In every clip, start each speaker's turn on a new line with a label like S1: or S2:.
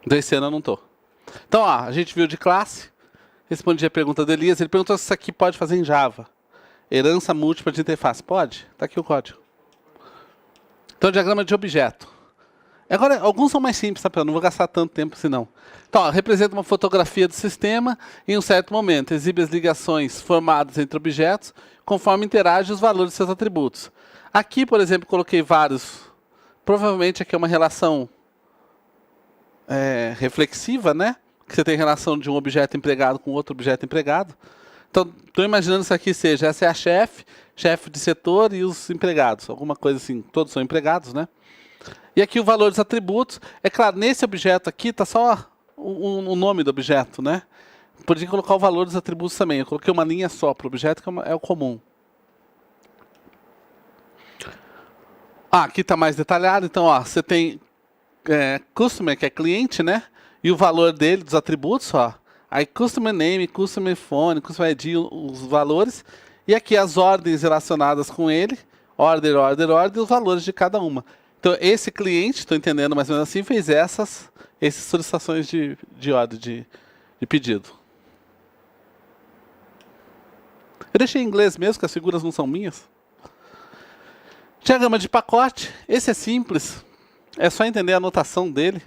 S1: Desse ano eu não tô. Então, ó, a gente viu de classe, respondi a pergunta do Elias, ele perguntou se isso aqui pode fazer em Java. Herança múltipla de interface. Pode? Tá aqui o código. Então, diagrama de objeto. Agora, alguns são mais simples, tá? Eu não vou gastar tanto tempo assim, não. Então, ó, representa uma fotografia do sistema em um certo momento. Exibe as ligações formadas entre objetos conforme interagem os valores de seus atributos. Aqui, por exemplo, coloquei vários. Provavelmente aqui é uma relação reflexiva, né? Que você tem relação de um objeto empregado com outro objeto empregado. Então, estou imaginando isso aqui seja, essa é a chefe de setor e os empregados. Alguma coisa assim, todos são empregados, né? E aqui o valor dos atributos. É claro, nesse objeto aqui está só o nome do objeto, né? Podia colocar o valor dos atributos também. Eu coloquei uma linha só para o objeto, que é o comum. Aqui está mais detalhado. Então, ó, você tem customer, que é cliente, né? E o valor dele, dos atributos, ó. Aí customer name, customer phone, customer ID, os valores. E aqui as ordens relacionadas com ele. Order, os valores de cada uma. Então, esse cliente, estou entendendo mais ou menos assim, fez essas solicitações de ordem, de pedido. Eu deixei em inglês mesmo, que as figuras não são minhas. Diagrama de pacote. Esse é simples. É só entender a notação dele.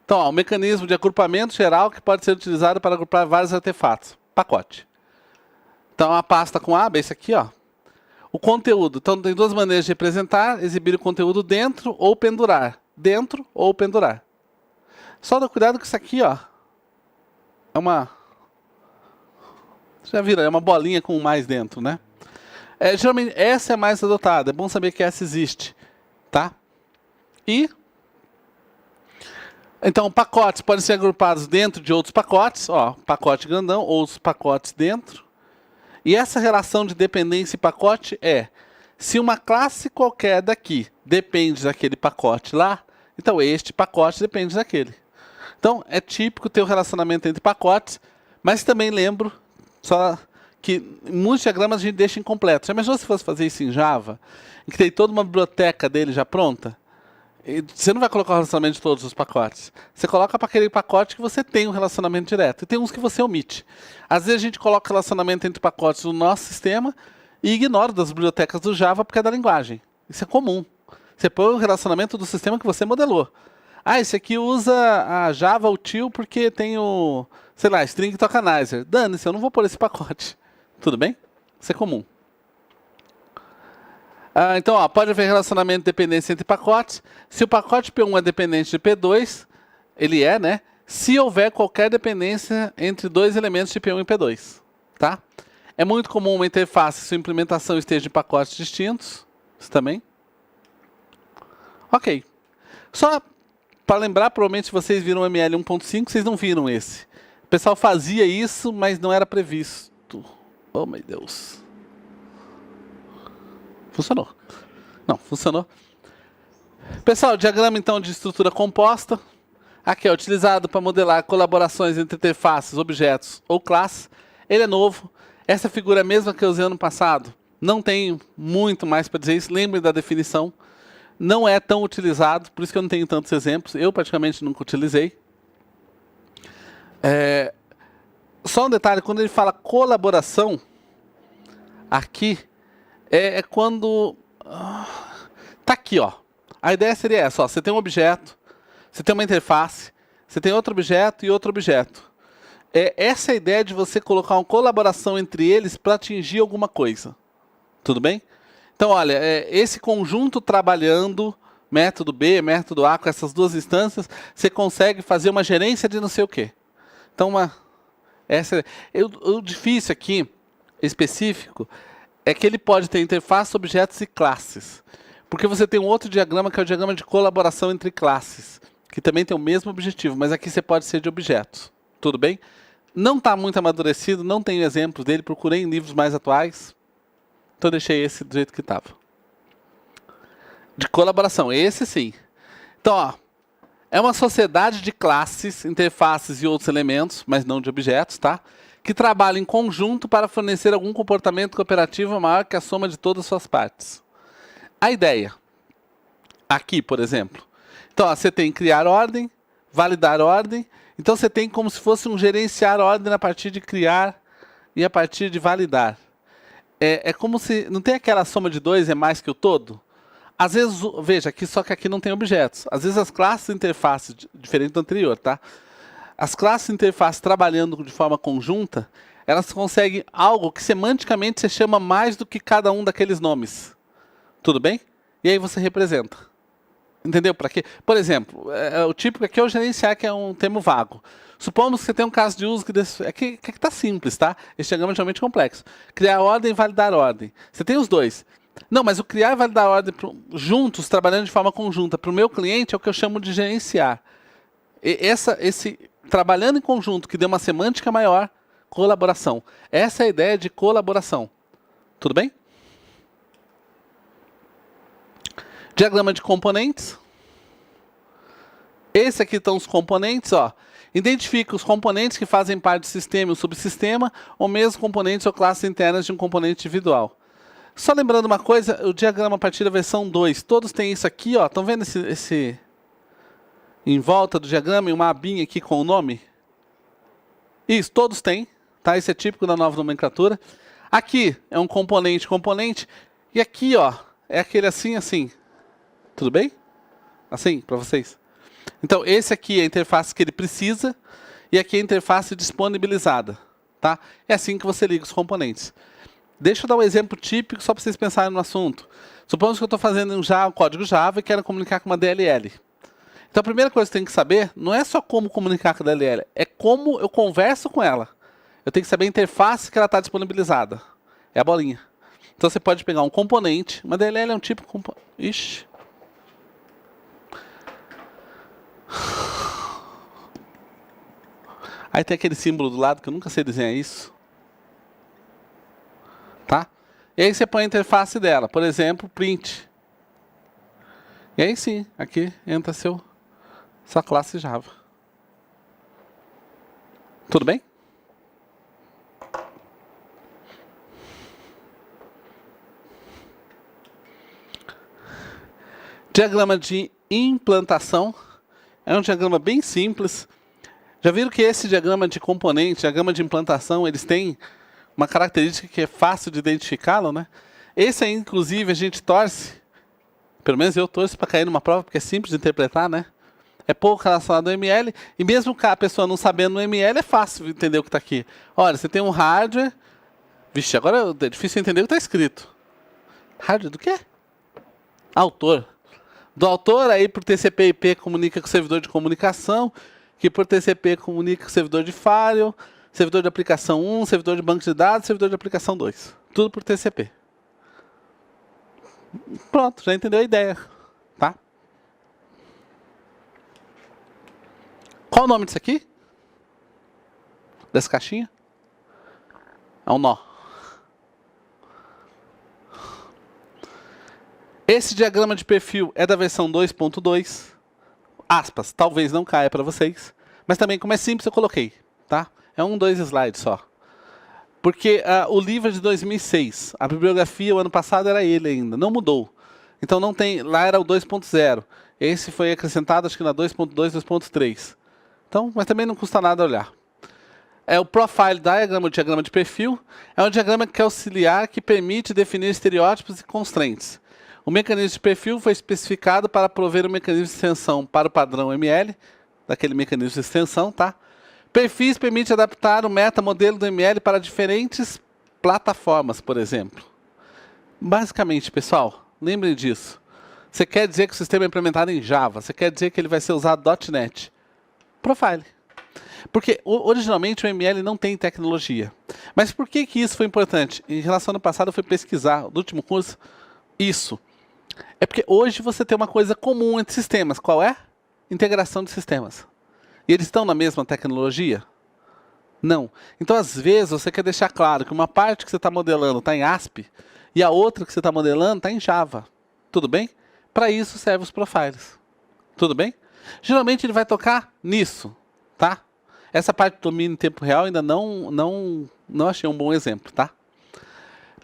S1: Então, ó, o mecanismo de agrupamento geral que pode ser utilizado para agrupar vários artefatos. Pacote. Então, a pasta com aba, esse aqui, ó. O conteúdo. Então, tem duas maneiras de representar. Exibir o conteúdo dentro ou pendurar. Dentro ou pendurar. Só dá cuidado com isso aqui, ó. É uma... Já viram? É uma bolinha com mais dentro, né? Geralmente, essa é a mais adotada. É bom saber que essa existe. Tá? E... Então, pacotes podem ser agrupados dentro de outros pacotes. Ó, pacote grandão, outros pacotes dentro. E essa relação de dependência e pacote é, se uma classe qualquer daqui depende daquele pacote lá, então este pacote depende daquele. Então, é típico ter o relacionamento entre pacotes, mas também lembro só que em muitos diagramas a gente deixa incompleto. Já imaginou se fosse fazer isso em Java, em que tem toda uma biblioteca dele já pronta? Você não vai colocar o relacionamento de todos os pacotes. Você coloca para aquele pacote que você tem um relacionamento direto. E tem uns que você omite. Às vezes a gente coloca relacionamento entre pacotes no nosso sistema e ignora das bibliotecas do Java porque é da linguagem. Isso é comum. Você põe o relacionamento do sistema que você modelou. Ah, esse aqui usa a Java util porque tem o, sei lá, string tokenizer. Dane-se, eu não vou pôr esse pacote. Tudo bem? Isso é comum. Então, ó, pode haver relacionamento de dependência entre pacotes. Se o pacote P1 é dependente de P2, ele é, né? Se houver qualquer dependência entre dois elementos de P1 e P2. Tá? É muito comum uma interface se a implementação esteja em pacotes distintos. Isso também. Ok. Só para lembrar, provavelmente vocês viram o ML 1.5, vocês não viram esse. O pessoal fazia isso, mas não era previsto. Oh, meu Deus. Funcionou. Não, funcionou. Pessoal, diagrama então de estrutura composta. Aqui é utilizado para modelar colaborações entre interfaces, objetos ou classes. Ele é novo. Essa figura é a mesma que eu usei ano passado. Não tenho muito mais para dizer isso. Lembre da definição. Não é tão utilizado, por isso que eu não tenho tantos exemplos. Eu praticamente nunca utilizei. Só um detalhe, quando ele fala colaboração, aqui é quando... Tá aqui, ó. A ideia seria essa, ó. Você tem um objeto, você tem uma interface, você tem outro objeto e outro objeto. Essa é a ideia de você colocar uma colaboração entre eles para atingir alguma coisa. Tudo bem? Então, olha, esse conjunto trabalhando método B, método A, com essas duas instâncias, você consegue fazer uma gerência de não sei o quê. Então, o difícil aqui, específico, é que ele pode ter interface, objetos e classes. Porque você tem um outro diagrama, que é o diagrama de colaboração entre classes, que também tem o mesmo objetivo, mas aqui você pode ser de objetos. Tudo bem? Não está muito amadurecido, não tenho exemplos dele, procurei em livros mais atuais, então deixei esse do jeito que estava. De colaboração, esse sim. Então, ó, é uma sociedade de classes, interfaces e outros elementos, mas não de objetos, tá? Que trabalham em conjunto para fornecer algum comportamento cooperativo maior que a soma de todas as suas partes. A ideia, aqui, por exemplo. Então, ó, você tem criar ordem, validar ordem. Então, você tem como se fosse um gerenciar ordem a partir de criar e a partir de validar. É como se... Não tem aquela soma de 2 é mais que o todo? Às vezes, veja, aqui, só que aqui não tem objetos. Às vezes as classes interface, diferente do anterior, tá? As classes interface trabalhando de forma conjunta, elas conseguem algo que semanticamente se chama mais do que cada um daqueles nomes. Tudo bem? E aí você representa. Entendeu? Para quê? Por exemplo, o típico aqui é o gerenciar, que é um termo vago. Supomos que você tem um caso de uso que está simples, tá? Esse diagrama é geralmente complexo. Criar ordem e validar ordem. Você tem os dois. Não, mas o criar e validar ordem juntos, trabalhando de forma conjunta, para o meu cliente é o que eu chamo de gerenciar. Esse trabalhando em conjunto, que dê uma semântica maior, colaboração. Essa é a ideia de colaboração. Tudo bem? Diagrama de componentes. Esse aqui estão os componentes, ó. Identifica os componentes que fazem parte do sistema e o subsistema, ou mesmo componentes ou classes internas de um componente individual. Só lembrando uma coisa, o diagrama a partir da versão 2, todos têm isso aqui, ó. Estão vendo esse em volta do diagrama e uma abinha aqui com o nome? Isso, todos têm, tá? Isso é típico da nova nomenclatura. Aqui é um componente, e aqui, ó, é aquele assim. Tudo bem? Assim, para vocês. Então, esse aqui é a interface que ele precisa, e aqui é a interface disponibilizada, tá? É assim que você liga os componentes. Deixa eu dar um exemplo típico só para vocês pensarem no assunto. Suponhamos que eu estou fazendo um código Java e quero comunicar com uma DLL. Então a primeira coisa que você tem que saber não é só como comunicar com a DLL, é como eu converso com ela. Eu tenho que saber a interface que ela está disponibilizada. É a bolinha. Então você pode pegar um componente, uma DLL é um tipo de componente. Ixi. Aí tem aquele símbolo do lado que eu nunca sei desenhar isso. Tá? E aí você põe a interface dela, por exemplo, print. E aí sim, aqui entra sua classe Java. Tudo bem? Diagrama de implantação. É um diagrama bem simples. Já viram que esse diagrama de componente, diagrama de implantação, eles têm uma característica que é fácil de identificá-lo, né? Esse aí, inclusive, a gente torce, pelo menos eu torço para cair numa prova, porque é simples de interpretar, né? É pouco relacionado ao ML, e mesmo que a pessoa não sabendo o ML, é fácil entender o que está aqui. Olha, você tem um hardware... Vixe, agora é difícil entender o que está escrito. Hardware do quê? Autor. Do autor, aí por TCP/IP comunica com o servidor de comunicação, que por TCP comunica com o servidor de firewall, servidor de aplicação 1, servidor de banco de dados, servidor de aplicação 2. Tudo por TCP. Pronto, já entendeu a ideia, tá? Qual o nome disso aqui? Dessa caixinha? É um nó. Esse diagrama de perfil é da versão 2.2. Aspas, talvez não caia para vocês. Mas também, como é simples, eu coloquei, tá? É 2 slides só. Porque o livro é de 2006. A bibliografia, o ano passado, era ele ainda. Não mudou. Então não tem... Lá era o 2.0. Esse foi acrescentado, acho que na 2.2, 2.3. Então, mas também não custa nada olhar. É o Profile Diagram, o diagrama de perfil. É um diagrama que é auxiliar, que permite definir estereótipos e constraints. O mecanismo de perfil foi especificado para prover o mecanismo de extensão para o padrão ML, daquele mecanismo de extensão, tá? Perfis permite adaptar o metamodelo do ML para diferentes plataformas, por exemplo. Basicamente, pessoal, lembrem disso. Você quer dizer que o sistema é implementado em Java. Você quer dizer que ele vai ser usado .NET. Profile. Porque originalmente o ML não tem tecnologia. Mas por que isso foi importante? Em relação ao ano passado eu fui pesquisar, no último curso, isso. É porque hoje você tem uma coisa comum entre sistemas. Qual é? Integração de sistemas. E eles estão na mesma tecnologia? Não. Então, às vezes, você quer deixar claro que uma parte que você está modelando está em ASP e a outra que você está modelando está em Java. Tudo bem? Para isso servem os profiles. Tudo bem? Geralmente ele vai tocar nisso, tá? Essa parte do domínio em tempo real ainda não achei um bom exemplo, tá?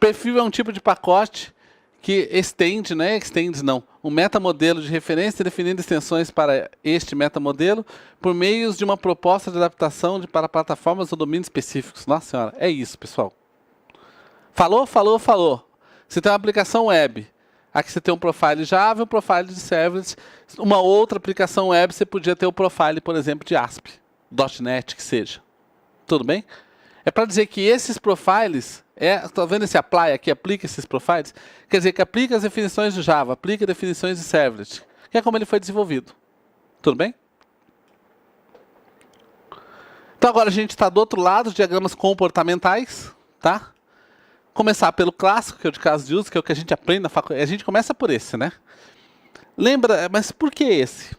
S1: Perfil é um tipo de pacote que extende, não é extende não, um metamodelo de referência definindo extensões para este metamodelo por meio de uma proposta de adaptação para plataformas ou domínios específicos. Nossa senhora, é isso, pessoal. Falou, falou, falou. Você tem uma aplicação web. Aqui você tem um profile Java, um profile de serverless. Uma outra aplicação web, você podia ter o profile, por exemplo, de ASP, .NET, que seja. Tudo bem? É para dizer que esses profiles, tá vendo esse apply aqui, aplica esses profiles? Quer dizer que aplica as definições de Java, aplica definições de servlet, que é como ele foi desenvolvido. Tudo bem? Então agora a gente está do outro lado, os diagramas comportamentais, tá? Começar pelo clássico, que é o de caso de uso, que é o que a gente aprende na faculdade. A gente começa por esse, né? Lembra, mas por que esse?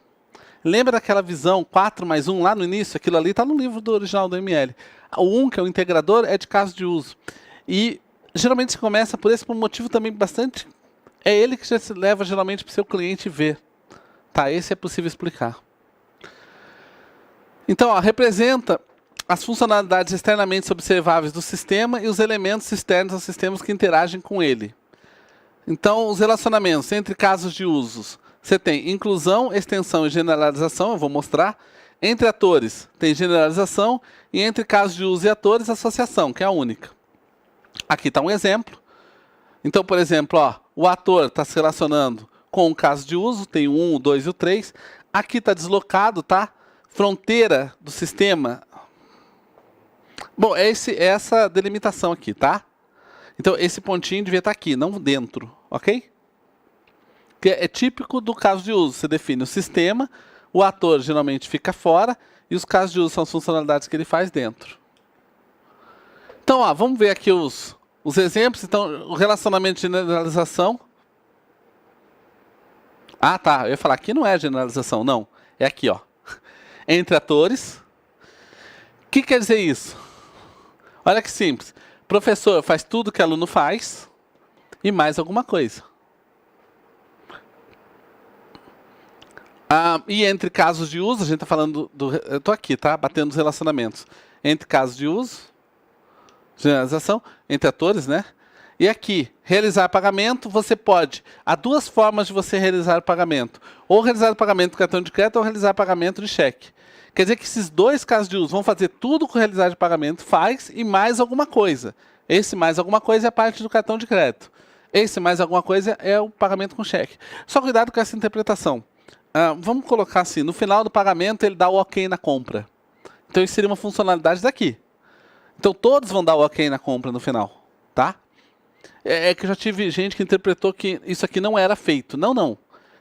S1: Lembra daquela visão 4 mais 1 lá no início? Aquilo ali está no livro do original do ML. O 1, que é o integrador, é de caso de uso. E geralmente se começa por esse, por um motivo também bastante... É ele que já se leva geralmente para o seu cliente ver. Tá, esse é possível explicar. Então, ó, representa as funcionalidades externamente observáveis do sistema e os elementos externos aos sistemas que interagem com ele. Então, os relacionamentos entre casos de usos. Você tem inclusão, extensão e generalização, eu vou mostrar. Entre atores, tem generalização. E entre casos de uso e atores, associação, que é a única. Aqui está um exemplo. Então, por exemplo, ó, o ator está se relacionando com o caso de uso, tem o 1, o 2 e o 3. Aqui está deslocado, tá? Fronteira do sistema. Bom, é essa delimitação aqui, tá? Então, esse pontinho devia estar aqui, não dentro, ok? Que é típico do caso de uso. Você define o sistema, o ator geralmente fica fora, e os casos de uso são as funcionalidades que ele faz dentro. Então, ó, vamos ver aqui os exemplos. Então, o relacionamento de generalização. Ah, tá. Eu ia falar, aqui não é generalização, não. É aqui, ó. Entre atores. O que quer dizer isso? Olha que simples. Professor faz tudo que aluno faz e mais alguma coisa. E entre casos de uso, a gente está falando eu estou aqui, tá? Batendo os relacionamentos. Entre casos de uso, generalização, entre atores, né? E aqui, realizar pagamento, você pode... Há duas formas de você realizar o pagamento. Ou realizar o pagamento do cartão de crédito ou realizar pagamento de cheque. Quer dizer que esses dois casos de uso vão fazer tudo que o realizar de pagamento faz e mais alguma coisa. Esse mais alguma coisa é a parte do cartão de crédito. Esse mais alguma coisa é o pagamento com cheque. Só cuidado com essa interpretação. Vamos colocar assim, no final do pagamento ele dá o ok na compra. Então isso seria uma funcionalidade daqui. Então todos vão dar o ok na compra no final, tá? É que eu já tive gente que interpretou que isso aqui não era feito. Não, não.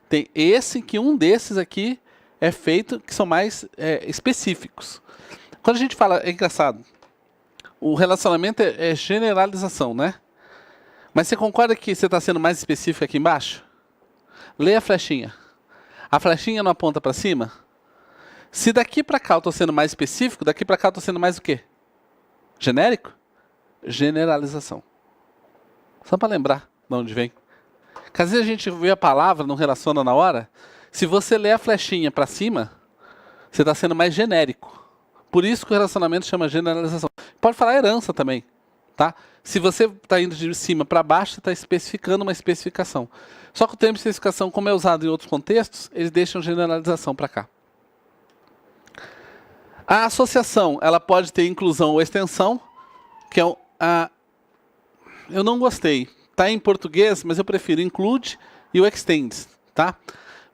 S1: Tem esse que um desses aqui é feito, que são mais específicos. Quando a gente fala, é engraçado, o relacionamento é generalização, né? Mas você concorda que você está sendo mais específico aqui embaixo? Lê a flechinha. A flechinha não aponta para cima? Se daqui para cá eu estou sendo mais específico, daqui para cá eu estou sendo mais o quê? Genérico? Generalização. Só para lembrar de onde vem. Porque às vezes a gente vê a palavra, não relaciona na hora. Se você ler a flechinha para cima, você está sendo mais genérico. Por isso que o relacionamento chama generalização. Pode falar herança também, tá? Se você está indo de cima para baixo, você está especificando uma especificação. Só que o termo especificação, como é usado em outros contextos, eles deixam generalização para cá. A associação, ela pode ter inclusão ou extensão, que é eu não gostei. Está em português, mas eu prefiro include e o extends, tá?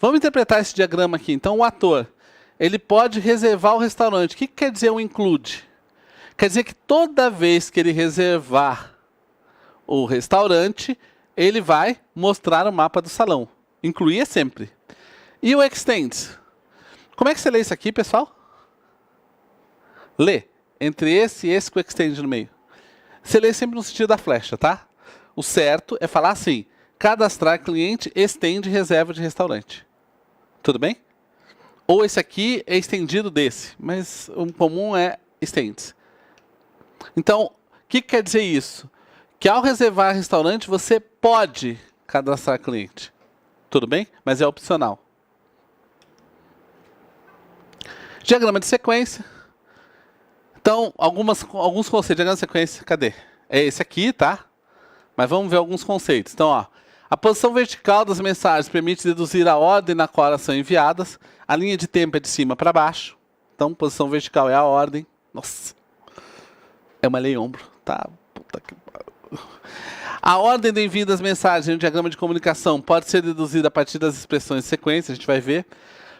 S1: Vamos interpretar esse diagrama aqui. Então, o ator, ele pode reservar o restaurante. O que quer dizer o include? Quer dizer que toda vez que ele reservar o restaurante, ele vai mostrar o mapa do salão. Incluir é sempre. E o extends? Como é que você lê isso aqui, pessoal? Lê. Entre esse e esse com o extend no meio. Você lê sempre no sentido da flecha, tá? O certo é falar assim: cadastrar cliente, estende reserva de restaurante. Tudo bem? Ou esse aqui é estendido desse, mas o comum é estende. Então, o que quer dizer isso? Que ao reservar restaurante, você pode cadastrar cliente. Tudo bem? Mas é opcional. Diagrama de sequência. Então, alguns conceitos. Diagrama de sequência, cadê? É esse aqui, tá? Mas vamos ver alguns conceitos. Então, ó, a posição vertical das mensagens permite deduzir a ordem na qual elas são enviadas. A linha de tempo é de cima para baixo. Então, posição vertical é a ordem. Nossa. É uma lei ombro, tá? Puta que pariu. A ordem do envio das mensagens em um diagrama de comunicação pode ser deduzida a partir das expressões de sequência, a gente vai ver.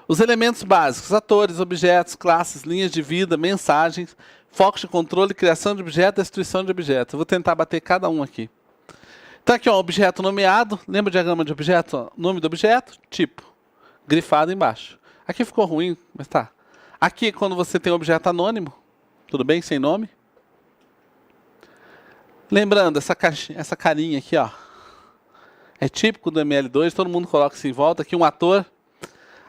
S1: Os elementos básicos: atores, objetos, classes, linhas de vida, mensagens, focos de controle, criação de objeto, destruição de objeto. Eu vou tentar bater cada um aqui. Então aqui, ó, objeto nomeado. Lembra o diagrama de objeto? Ó, nome do objeto, tipo, grifado embaixo. Aqui ficou ruim, mas tá. Aqui, quando você tem objeto anônimo, tudo bem, sem nome. Lembrando, essa carinha aqui, ó, é típico do ML2, todo mundo coloca isso em volta. Aqui um ator.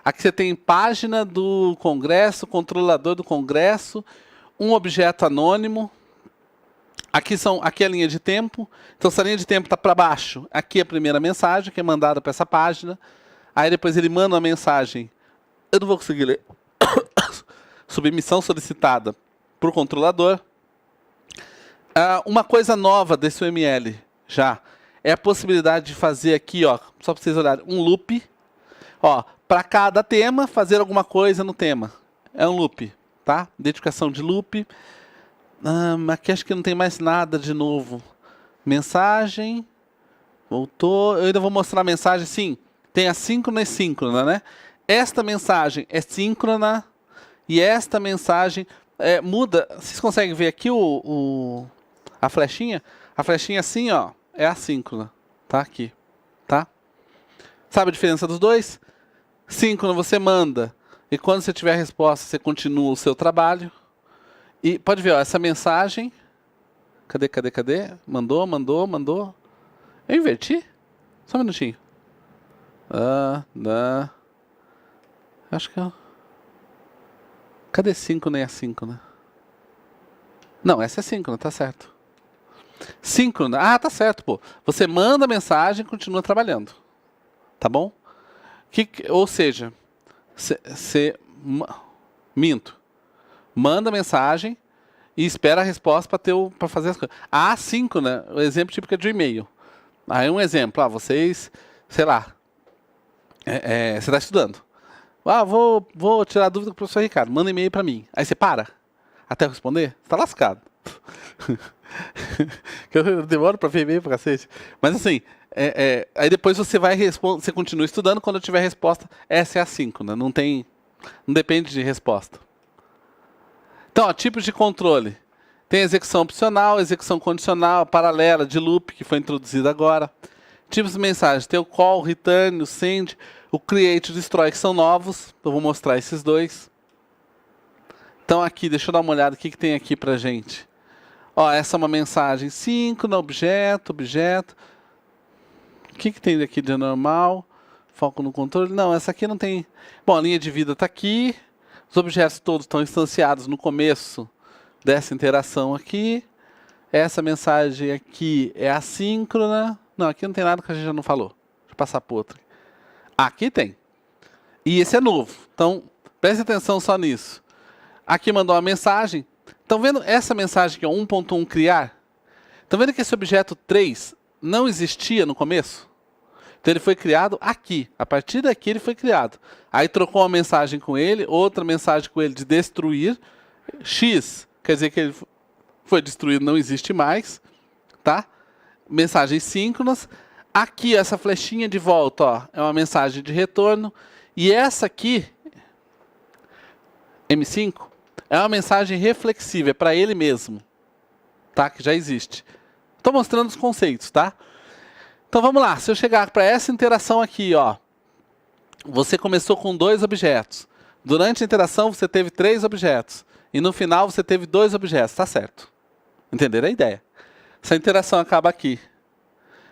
S1: Aqui você tem página do congresso, controlador do congresso, um objeto anônimo. Aqui é a linha de tempo. Então, se a linha de tempo está para baixo, aqui é a primeira mensagem que é mandada para essa página. Aí depois ele manda uma mensagem. Eu não vou conseguir ler. Submissão solicitada para o controlador. Uma coisa nova desse UML já é a possibilidade de fazer aqui, ó, só para vocês olharem, um loop. Ó, para cada tema, fazer alguma coisa no tema. É um loop, tá? Identificação de loop. Aqui acho que não tem mais nada de novo. Mensagem. Voltou. Eu ainda vou mostrar a mensagem. Sim, tem a síncrona e síncrona, né? Esta mensagem é síncrona e esta mensagem muda. Vocês conseguem ver aqui a flechinha? A flechinha assim, ó, é assíncrona. Tá aqui, tá? Sabe a diferença dos dois? Síncrona você manda e quando você tiver a resposta você continua o seu trabalho. E pode ver, ó, essa mensagem. Cadê? Mandou. Eu inverti? Só um minutinho. Acho que eu... Cadê síncrona e assíncrona? Não, essa é síncrona, tá certo. Síncrona, tá certo, pô. Você manda a mensagem e continua trabalhando. Tá bom? Ou seja, minto. Manda a mensagem e espera a resposta para fazer as coisas. A assíncrona, o exemplo típico é de e-mail. Aí um exemplo, vocês, sei lá, você está estudando. Vou tirar a dúvida com o professor Ricardo, manda e-mail para mim. Aí você para, até eu responder, você está lascado. Eu demoro para ver e-mail para cacete. Mas assim, aí depois você vai responder, você continua estudando, quando eu tiver resposta, essa é a assíncrona, não depende de resposta. Então, ó, tipos de controle. Tem execução opcional, execução condicional, paralela, de loop, que foi introduzida agora. Tipos de mensagem. Tem o call, return, o send, o create e o destroy, que são novos. Eu vou mostrar esses dois. Então, aqui, deixa eu dar uma olhada. O que tem aqui pra gente? Ó, essa é uma mensagem síncrona, objeto. O que tem aqui de normal? Foco no controle. Não, essa aqui não tem... Bom, a linha de vida está aqui. Os objetos todos estão instanciados no começo dessa interação aqui. Essa mensagem aqui é assíncrona. Não, aqui não tem nada que a gente já não falou. Deixa eu passar para outro. Aqui tem. E esse é novo. Então, preste atenção só nisso. Aqui mandou uma mensagem. Estão vendo essa mensagem aqui, 1.1 criar? Estão vendo que esse objeto 3 não existia no começo? Então ele foi criado aqui. A partir daqui ele foi criado. Aí trocou uma mensagem com ele, outra mensagem com ele de destruir. X, quer dizer que ele foi destruído, não existe mais. Tá? Mensagens síncronas. Aqui essa flechinha de volta, ó, é uma mensagem de retorno. E essa aqui, M5, é uma mensagem reflexiva, é para ele mesmo. Tá? Que já existe. Estou mostrando os conceitos, tá? Então vamos lá, se eu chegar para essa interação aqui, ó, você começou com 2 objetos. Durante a interação você teve 3 objetos. E no final você teve 2 objetos. Tá certo. Entenderam a ideia? Se a interação acaba aqui,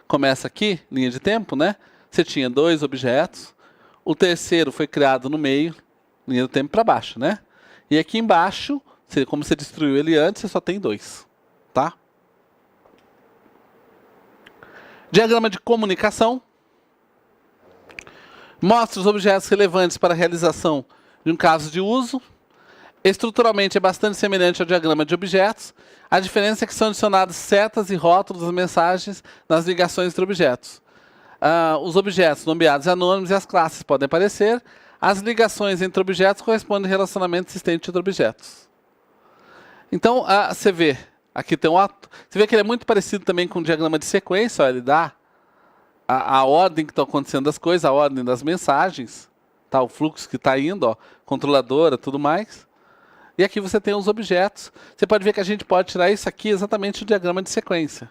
S1: começa aqui, linha de tempo, né? Você tinha 2 objetos. O terceiro foi criado no meio, linha do tempo para baixo, né? E aqui embaixo, como você destruiu ele antes, você só tem 2. Tá? Diagrama de comunicação. Mostra os objetos relevantes para a realização de um caso de uso. Estruturalmente é bastante semelhante ao diagrama de objetos. A diferença é que são adicionadas setas e rótulos das mensagens nas ligações entre objetos. Os objetos nomeados e anônimos e as classes podem aparecer. As ligações entre objetos correspondem ao relacionamento existente entre objetos. Então, você vê, aqui tem você vê que ele é muito parecido também com o diagrama de sequência. Ó, ele dá a ordem que está acontecendo das coisas, a ordem das mensagens, tá, o fluxo que está indo, ó, controladora, tudo mais. E aqui você tem os objetos. Você pode ver que a gente pode tirar isso aqui exatamente do diagrama de sequência.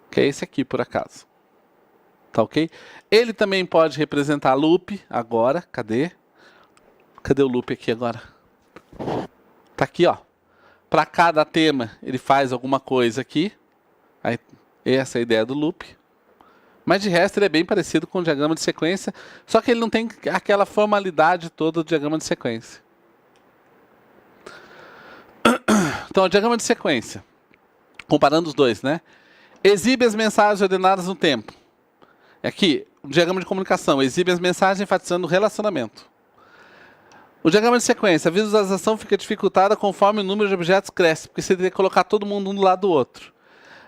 S1: Que é esse aqui, por acaso. Tá ok? Ele também pode representar loop agora. Cadê? Cadê o loop aqui agora? Tá aqui, ó. Para cada tema, ele faz alguma coisa aqui. Aí, essa é a ideia do loop. Mas de resto, ele é bem parecido com o diagrama de sequência. Só que ele não tem aquela formalidade toda do diagrama de sequência. Então, o diagrama de sequência. Comparando os dois, né? Exibe as mensagens ordenadas no tempo. Aqui, o diagrama de comunicação. Exibe as mensagens enfatizando o relacionamento. O diagrama de sequência. A visualização fica dificultada conforme o número de objetos cresce, porque você tem que colocar todo mundo um do lado do outro.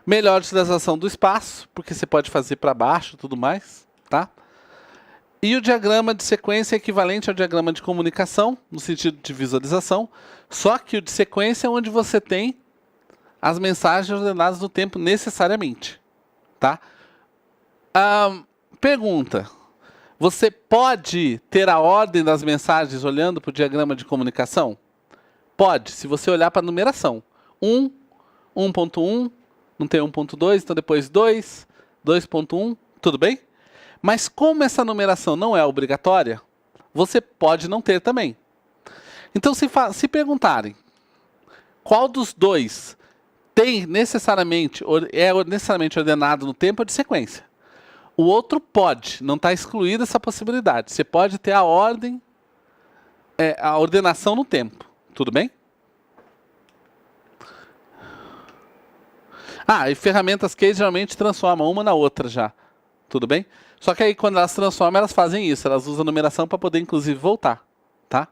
S1: Melhor utilização do espaço, porque você pode fazer para baixo e tudo mais. Tá? E o diagrama de sequência é equivalente ao diagrama de comunicação, no sentido de visualização, só que o de sequência é onde você tem as mensagens ordenadas no tempo necessariamente. Tá? Pergunta. Você pode ter a ordem das mensagens olhando para o diagrama de comunicação? Pode, se você olhar para a numeração. 1, 1.1, não tem 1.2, então depois 2, 2.1, tudo bem? Mas como essa numeração não é obrigatória, você pode não ter também. Então, se perguntarem qual dos dois é necessariamente ordenado no tempo de sequência, o outro pode, não está excluída essa possibilidade. Você pode ter a ordem, a ordenação no tempo. Tudo bem? E ferramentas que geralmente transformam uma na outra já. Tudo bem? Só que aí quando elas transformam, elas fazem isso. Elas usam a numeração para poder inclusive voltar. Tá?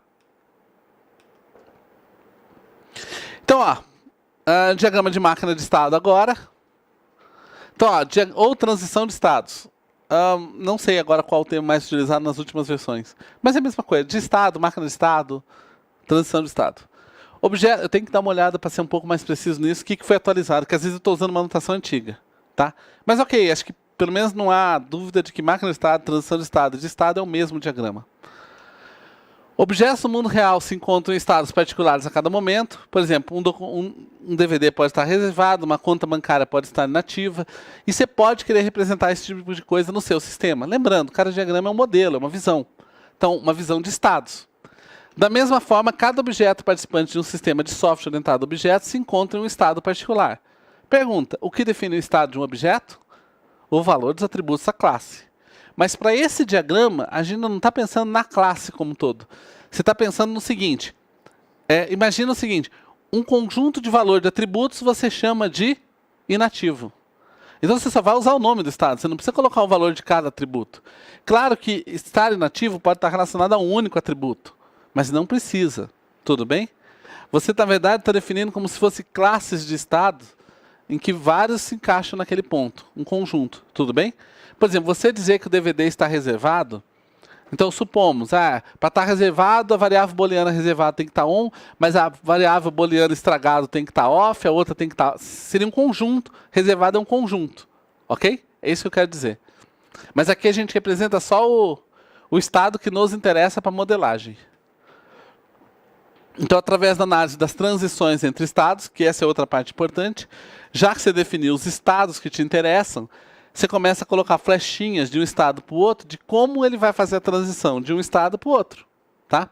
S1: Então, diagrama de máquina de estado agora. Então, ou transição de estados. Não sei agora qual o termo mais utilizado nas últimas versões. Mas é a mesma coisa. De estado, máquina de estado, transição de estado. Eu tenho que dar uma olhada para ser um pouco mais preciso nisso. O que foi atualizado? Porque às vezes eu estou usando uma anotação antiga. Tá? Mas ok, acho que pelo menos não há dúvida de que máquina de estado, transição de estado é o mesmo diagrama. Objetos no mundo real se encontram em estados particulares a cada momento. Por exemplo, um DVD pode estar reservado, uma conta bancária pode estar inativa. E você pode querer representar esse tipo de coisa no seu sistema. Lembrando, cada diagrama é um modelo, é uma visão. Então, uma visão de estados. Da mesma forma, cada objeto participante de um sistema de software orientado a objetos se encontra em um estado particular. Pergunta, o que define o estado de um objeto? O valor dos atributos da classe. Mas para esse diagrama, a gente não está pensando na classe como um todo. Você está pensando no seguinte. Imagina o seguinte. Um conjunto de valor de atributos você chama de inativo. Então você só vai usar o nome do estado. Você não precisa colocar o valor de cada atributo. Claro que estar inativo pode estar relacionado a um único atributo. Mas não precisa. Tudo bem? Você, na verdade, está definindo como se fosse classes de estado em que vários se encaixam naquele ponto. Um conjunto. Tudo bem? Por exemplo, você dizer que o DVD está reservado, então supomos, para estar reservado, a variável booleana reservada tem que estar on, mas a variável booleana estragado tem que estar off, a outra tem que estar... Seria um conjunto, reservado é um conjunto, ok? É isso que eu quero dizer. Mas aqui a gente representa só o estado que nos interessa para a modelagem. Então, através da análise das transições entre estados, que essa é outra parte importante, já que você definiu os estados que te interessam, você começa a colocar flechinhas de um estado para o outro, de como ele vai fazer a transição de um estado para o outro. Tá?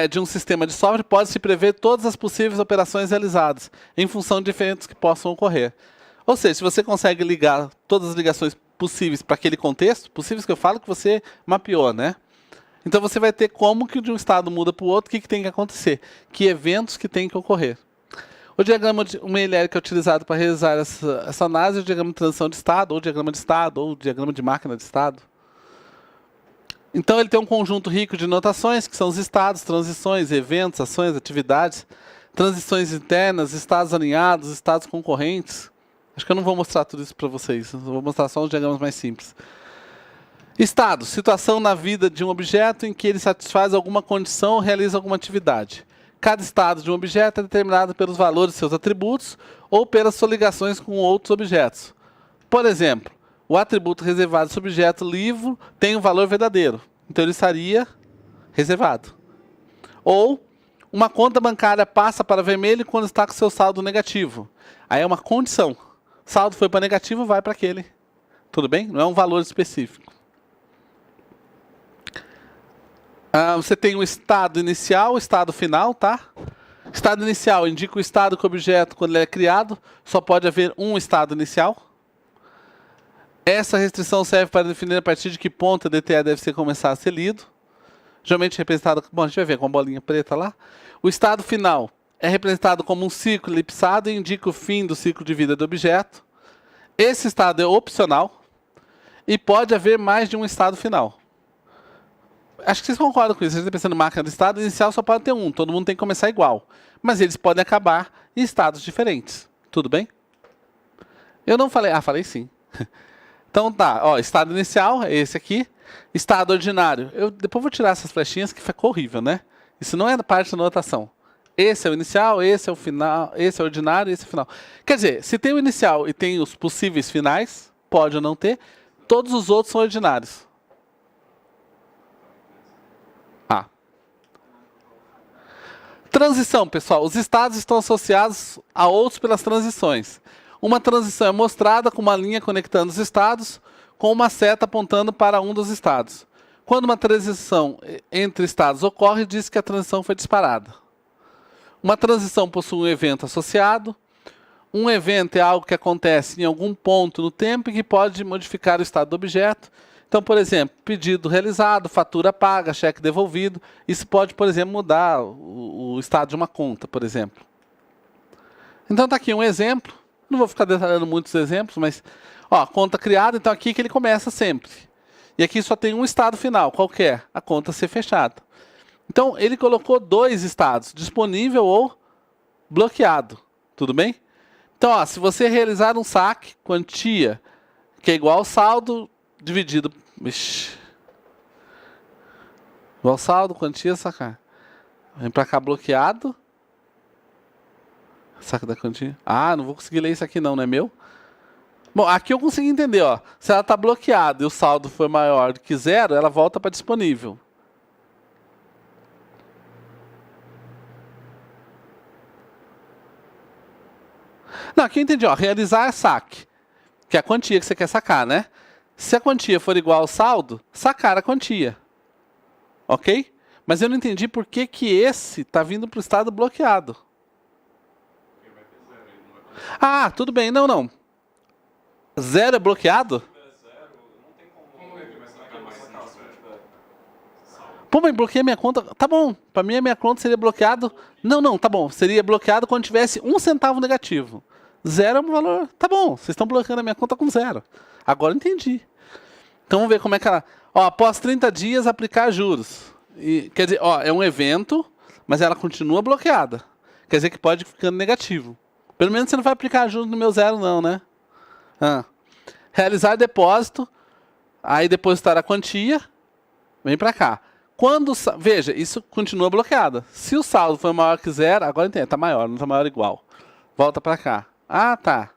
S1: De um sistema de software, pode-se prever todas as possíveis operações realizadas, em função de eventos que possam ocorrer. Ou seja, se você consegue ligar todas as ligações possíveis para aquele contexto, possíveis que eu falo que você mapeou, né? Então você vai ter como que de um estado muda para o outro, o que tem que acontecer, que eventos que tem que ocorrer. O diagrama de uma ILR que é utilizado para realizar essa análise é o diagrama de transição de estado, ou diagrama de estado, ou diagrama de máquina de estado. Então ele tem um conjunto rico de notações, que são os estados, transições, eventos, ações, atividades, transições internas, estados alinhados, estados concorrentes. Acho que eu não vou mostrar tudo isso para vocês, eu vou mostrar só os diagramas mais simples. Estado, situação na vida de um objeto em que ele satisfaz alguma condição ou realiza alguma atividade. Cada estado de um objeto é determinado pelos valores de seus atributos ou pelas suas ligações com outros objetos. Por exemplo, o atributo reservado desse objeto livro tem um valor verdadeiro, então ele estaria reservado. Ou uma conta bancária passa para vermelho quando está com seu saldo negativo. Aí é uma condição. Saldo foi para negativo, vai para aquele. Tudo bem? Não é um valor específico. Você tem o estado inicial, o estado final, tá? Estado inicial indica o estado que o objeto, quando ele é criado, só pode haver um estado inicial. Essa restrição serve para definir a partir de que ponto a DTA deve começar a ser lido. Geralmente representado, bom, a gente vai ver com a bolinha preta lá. O estado final é representado como um ciclo elipsado e indica o fim do ciclo de vida do objeto. Esse estado é opcional e pode haver mais de um estado final. Acho que vocês concordam com isso. Se você está pensando em máquina de estado, inicial só pode ter um. Todo mundo tem que começar igual. Mas eles podem acabar em estados diferentes. Tudo bem? Eu não falei... Ah, falei sim. Então tá. Ó, estado inicial é esse aqui. Estado ordinário. Eu depois vou tirar essas flechinhas que ficou horrível, né? Isso não é parte da notação. Esse é o inicial, esse é o final, esse é o ordinário, esse é o final. Quer dizer, se tem o inicial e tem os possíveis finais, pode ou não ter, todos os outros são ordinários. Transição, pessoal. Os estados estão associados a outros pelas transições. Uma transição é mostrada com uma linha conectando os estados, com uma seta apontando para um dos estados. Quando uma transição entre estados ocorre, diz que a transição foi disparada. Uma transição possui um evento associado. Um evento é algo que acontece em algum ponto no tempo e que pode modificar o estado do objeto. Então, por exemplo, pedido realizado, fatura paga, cheque devolvido. Isso pode, por exemplo, mudar o estado de uma conta, por exemplo. Então, está aqui um exemplo. Não vou ficar detalhando muitos exemplos, mas... Ó, conta criada, então aqui que ele começa sempre. E aqui só tem um estado final, qualquer, a conta ser fechada. Então, ele colocou dois estados, disponível ou bloqueado. Tudo bem? Então, ó, se você realizar um saque, quantia, que é igual ao saldo... dividido, igual saldo, quantia, sacar. Vem pra cá bloqueado. Saca da quantia. Ah, não vou conseguir ler isso aqui não, não é meu? Bom, aqui eu consegui entender, ó. Se ela tá bloqueada e o saldo for maior do que zero, ela volta para disponível. Não, aqui eu entendi, ó. Realizar saque, que é a quantia que você quer sacar, né? Se a quantia for igual ao saldo, sacar a quantia. Ok? Mas eu não entendi por que que esse está vindo para o estado bloqueado. Ah, tudo bem. Não, não. Zero é bloqueado? Pô, mas bloqueei minha conta. Tá bom, para mim a minha conta seria bloqueado. Não, não, tá bom. Seria bloqueado quando tivesse 1 centavo negativo. Zero é um valor. Tá bom, vocês estão bloqueando a minha conta com zero. Agora eu entendi. Então vamos ver como é que ela... Ó, após 30 dias, aplicar juros. E, quer dizer, ó, é um evento, mas ela continua bloqueada. Quer dizer que pode ir ficando negativo. Pelo menos você não vai aplicar juros no meu zero não, né? Realizar depósito. Aí depositar a quantia. Vem para cá. Quando... Veja, isso continua bloqueado. Se o saldo for maior que zero... Agora entende, está maior, não está maior igual. Volta para cá. Ah, tá.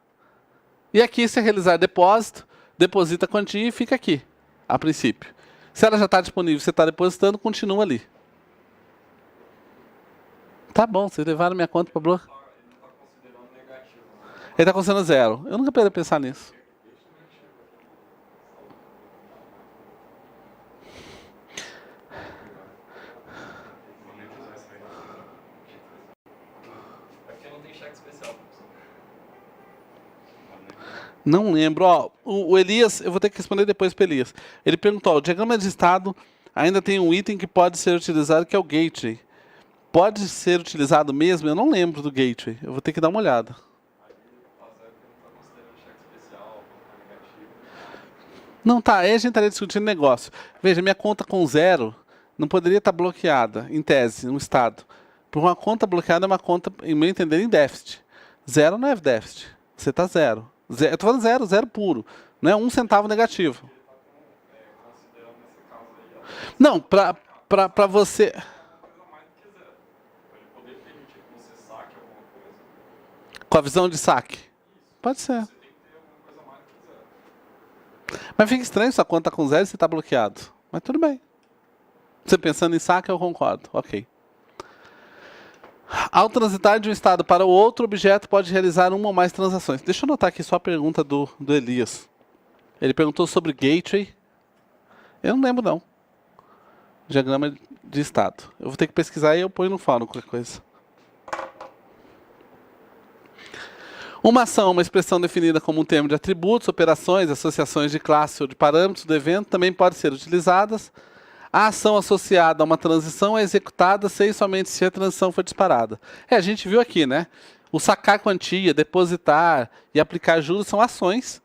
S1: E aqui, se realizar depósito, deposita a quantia e fica aqui, a princípio. Se ela já está disponível, você está depositando, continua ali. Tá bom, vocês levaram minha conta para bloco. Ele está considerando negativo. Ele está considerando zero. Eu nunca parei de pensar nisso. Não lembro. Ó, o Elias, eu vou ter que responder depois para Elias. Ele perguntou, ó, o diagrama de estado ainda tem um item que pode ser utilizado, que é o gateway. Pode ser utilizado mesmo? Eu não lembro do gateway. Eu vou ter que dar uma olhada. Não, tá. Aí a gente estaria discutindo negócio. Veja, minha conta com zero não poderia estar bloqueada, em tese, no estado. Por uma conta bloqueada é uma conta, em meu entender, em déficit. Zero não é déficit. Você está zero. Eu estou falando zero, zero puro. Não é 1 centavo negativo. Não, para você... Com a visão de saque? Pode ser. Mas fica estranho sua conta com zero e você está bloqueado. Mas tudo bem. Você pensando em saque, eu concordo. Ok. Ao transitar de um estado para o outro, o objeto pode realizar uma ou mais transações. Deixa eu anotar aqui só a pergunta do Elias. Ele perguntou sobre gateway. Eu não lembro, não. Diagrama de estado. Eu vou ter que pesquisar e eu ponho no fórum qualquer coisa. Uma ação é uma expressão definida como um termo de atributos, operações, associações de classe ou de parâmetros do evento também pode ser utilizadas. A ação associada a uma transição é executada se e somente se a transição for disparada. A gente viu aqui, né? O sacar quantia, depositar e aplicar juros são ações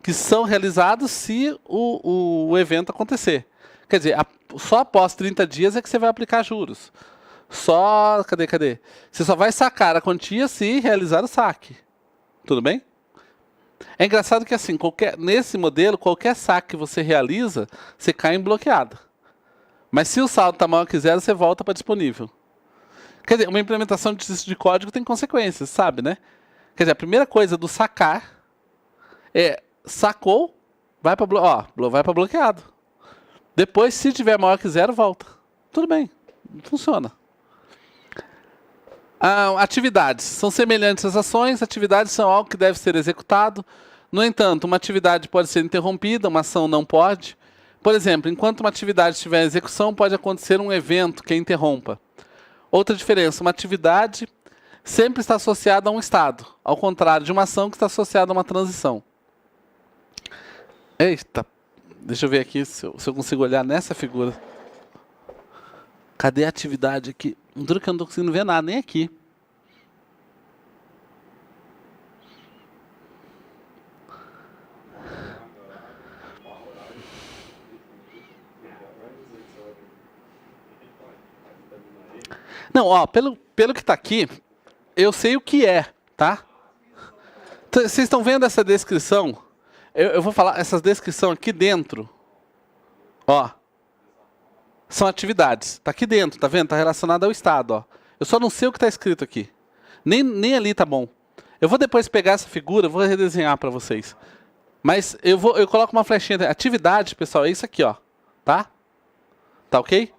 S1: que são realizadas se o evento acontecer. Quer dizer, só após 30 dias é que você vai aplicar juros. Só, cadê? Você só vai sacar a quantia se realizar o saque. Tudo bem? É engraçado que assim, nesse modelo, qualquer saque que você realiza, você cai em bloqueada. Mas se o saldo está maior que zero, você volta para disponível. Quer dizer, uma implementação de código tem consequências, sabe, né? Quer dizer, a primeira coisa do sacar é sacou, vai para bloqueado. Depois, se tiver maior que zero, volta. Tudo bem, funciona. Atividades. São semelhantes às ações, atividades são algo que deve ser executado. No entanto, uma atividade pode ser interrompida, uma ação não pode. Por exemplo, enquanto uma atividade estiver em execução, pode acontecer um evento que a interrompa. Outra diferença, uma atividade sempre está associada a um estado, ao contrário de uma ação que está associada a uma transição. Eita, deixa eu ver aqui se eu consigo olhar nessa figura. Cadê a atividade aqui? Duro que eu não estou conseguindo ver nada, nem aqui. Não, ó, pelo que está aqui, eu sei o que é, tá? Vocês estão vendo essa descrição? Eu vou falar, essas descrições aqui dentro, ó, são atividades. Está aqui dentro, tá vendo? Está relacionado ao estado, ó. Eu só não sei o que está escrito aqui. Nem ali tá bom. Eu vou depois pegar essa figura, vou redesenhar para vocês. Mas eu coloco uma flechinha. Atividade, pessoal, é isso aqui, ó. Tá? Tá ok?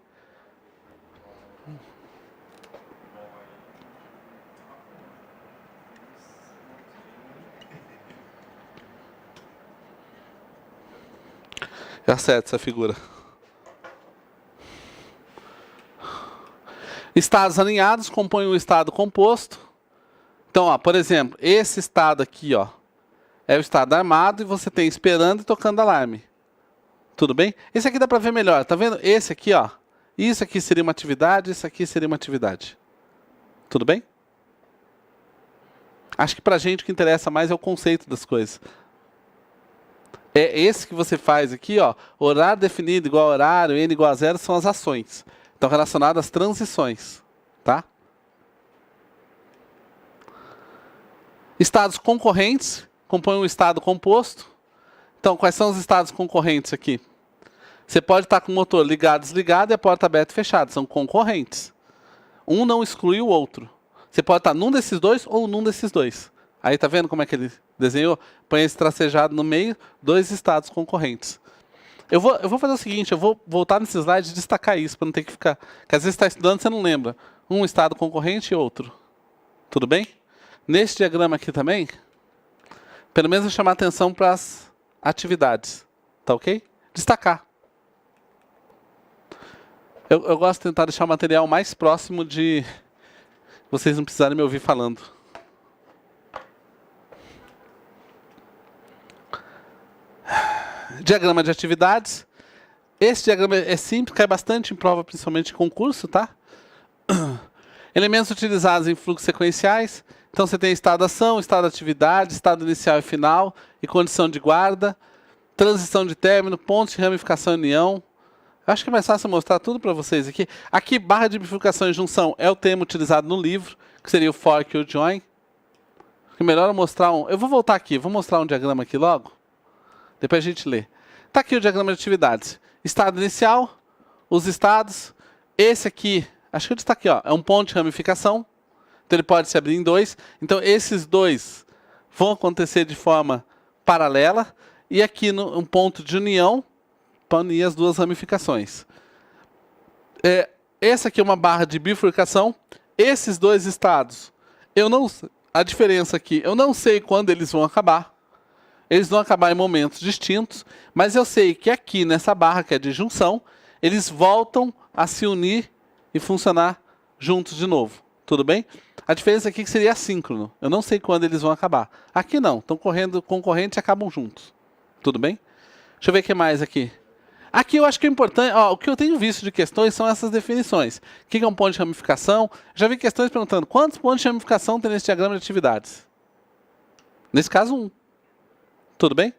S1: Eu acerto essa figura. Estados alinhados compõem um estado composto. Então, ó, por exemplo, esse estado aqui, ó, é o estado armado e você tem esperando e tocando alarme. Tudo bem? Esse aqui dá para ver melhor. Tá vendo? Esse aqui, ó. Isso aqui seria uma atividade, isso aqui seria uma atividade. Tudo bem? Acho que pra gente o que interessa mais é o conceito das coisas. É esse que você faz aqui, ó. Horário definido igual a horário, n igual a zero, são as ações. Estão relacionadas às transições, tá? Estados concorrentes compõem um estado composto. Então, quais são os estados concorrentes aqui? Você pode estar com o motor ligado, desligado e a porta aberta e fechada. São concorrentes. Um não exclui o outro. Você pode estar num desses dois ou num desses dois. Aí tá vendo como é que ele desenhou? Põe esse tracejado no meio, dois estados concorrentes. Eu vou fazer o seguinte, eu vou voltar nesse slide e destacar isso, para não ter que ficar... Porque às vezes você está estudando e você não lembra. Um estado concorrente e outro. Tudo bem? Nesse diagrama aqui também, pelo menos eu chamar atenção para as atividades. Tá ok? Destacar. Eu gosto de tentar deixar o material mais próximo de... Vocês não precisarem me ouvir falando. Diagrama de atividades. Esse diagrama é simples, cai bastante em prova, principalmente em concurso, tá? Elementos utilizados em fluxos sequenciais. Então, você tem estado de ação, estado de atividade, estado inicial e final, e condição de guarda, transição de término, pontos de ramificação e união. Acho que é mais fácil mostrar tudo para vocês aqui. Aqui, barra de bifurcação e junção é o termo utilizado no livro, que seria o fork e o join. É melhor eu mostrar um... Eu vou voltar aqui, vou mostrar um diagrama aqui logo. Depois a gente lê. Está aqui o diagrama de atividades. Estado inicial, os estados. Esse aqui, acho que eu destaquei, ó, é um ponto de ramificação. Então ele pode se abrir em dois. Então esses dois vão acontecer de forma paralela. E aqui um ponto de união para unir as duas ramificações. Essa aqui é uma barra de bifurcação. Esses dois estados, a diferença aqui, eu não sei quando eles vão acabar. Eles vão acabar em momentos distintos, mas eu sei que aqui nessa barra, que é de junção, eles voltam a se unir e funcionar juntos de novo. Tudo bem? A diferença aqui é que seria assíncrono. Eu não sei quando eles vão acabar. Aqui não, estão correndo concorrente e acabam juntos. Tudo bem? Deixa eu ver o que mais aqui. Aqui eu acho que é importante, ó, o que eu tenho visto de questões são essas definições. O que é um ponto de ramificação? Já vi questões perguntando, quantos pontos de ramificação tem nesse diagrama de atividades? Nesse caso, 1. Tudo bem?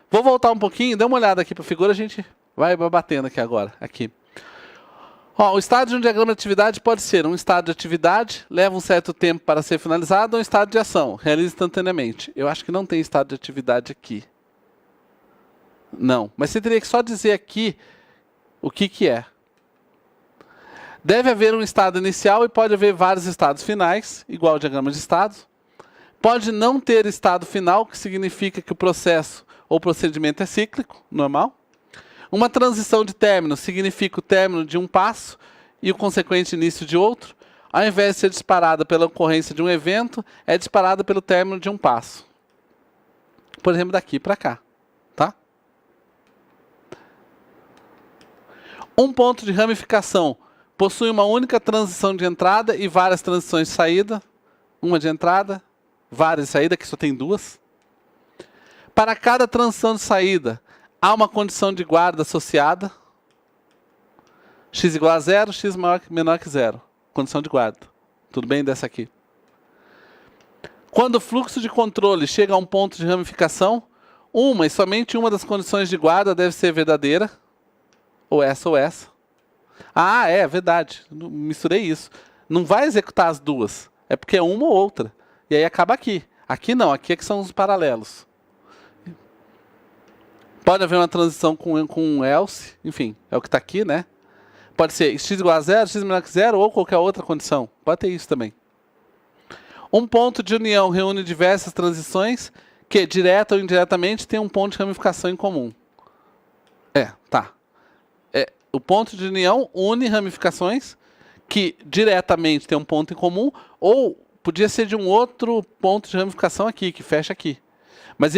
S1: Vou voltar um pouquinho, dê uma olhada aqui para a figura, a gente vai batendo aqui agora. Aqui. Ó, o estado de um diagrama de atividade pode ser um estado de atividade, leva um certo tempo para ser finalizado, ou um estado de ação, realiza instantaneamente. Eu acho que não tem estado de atividade aqui. Não, mas você teria que só dizer aqui o que é. Deve haver um estado inicial e pode haver vários estados finais, igual ao diagrama de estados. Pode não ter estado final, que significa que o processo ou procedimento é cíclico, normal. Uma transição de término significa o término de um passo e o consequente início de outro. Ao invés de ser disparada pela ocorrência de um evento, é disparada pelo término de um passo. Por exemplo, daqui para cá. Tá? Um ponto de ramificação possui uma única transição de entrada e várias transições de saída. Uma de entrada, várias de saída, que só tem 2. Para cada transição de saída, há uma condição de guarda associada. X igual a 0, x menor que 0. Condição de guarda. Tudo bem dessa aqui? Quando o fluxo de controle chega a um ponto de ramificação, uma e somente uma das condições de guarda deve ser verdadeira. Ou essa ou essa. Ah, é verdade. Misturei isso. Não vai executar as duas. É porque é uma ou outra. E aí acaba aqui. Aqui não, aqui é que são os paralelos. Pode haver uma transição com um else, enfim, é o que está aqui, né? Pode ser x igual a 0, x menor que 0 ou qualquer outra condição. Pode ter isso também. Um ponto de união reúne diversas transições que, direta ou indiretamente, tem um ponto de ramificação em comum. Tá. O ponto de união une ramificações que diretamente tem um ponto em comum ou podia ser de um outro ponto de ramificação aqui, que fecha aqui. Mas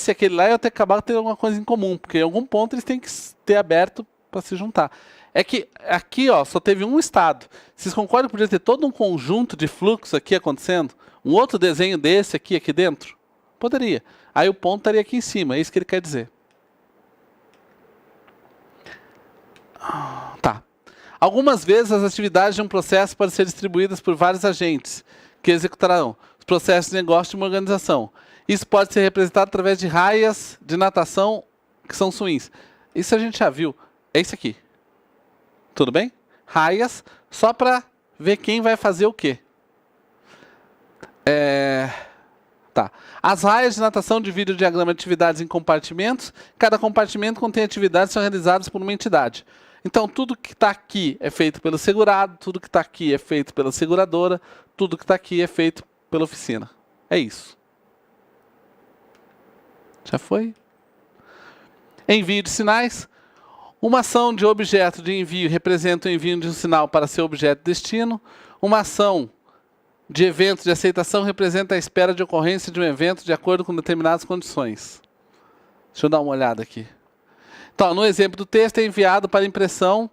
S1: aquele lá, eu ter acabado tendo alguma coisa em comum, porque em algum ponto eles têm que ter aberto para se juntar. É que aqui, ó, só teve um estado. Vocês concordam que podia ter todo um conjunto de fluxo aqui acontecendo? Um outro desenho desse aqui dentro? Poderia. Aí o ponto estaria aqui em cima, é isso que ele quer dizer. Tá. Algumas vezes as atividades de um processo podem ser distribuídas por vários agentes, que executarão os processos de negócio de uma organização. Isso pode ser representado através de raias de natação, que são swings. Isso a gente já viu. É isso aqui. Tudo bem? Raias, só para ver quem vai fazer o quê. Tá. As raias de natação dividem o diagrama de atividades em compartimentos. Cada compartimento contém atividades que são realizadas por uma entidade. Então, tudo que está aqui é feito pelo segurado, tudo que está aqui é feito pela seguradora, tudo que está aqui é feito pela oficina. É isso. Já foi? Envio de sinais. Uma ação de objeto de envio representa o envio de um sinal para seu objeto destino. Uma ação de evento de aceitação representa a espera de ocorrência de um evento de acordo com determinadas condições. Deixa eu dar uma olhada aqui. Então, no exemplo do texto, é enviado para impressão.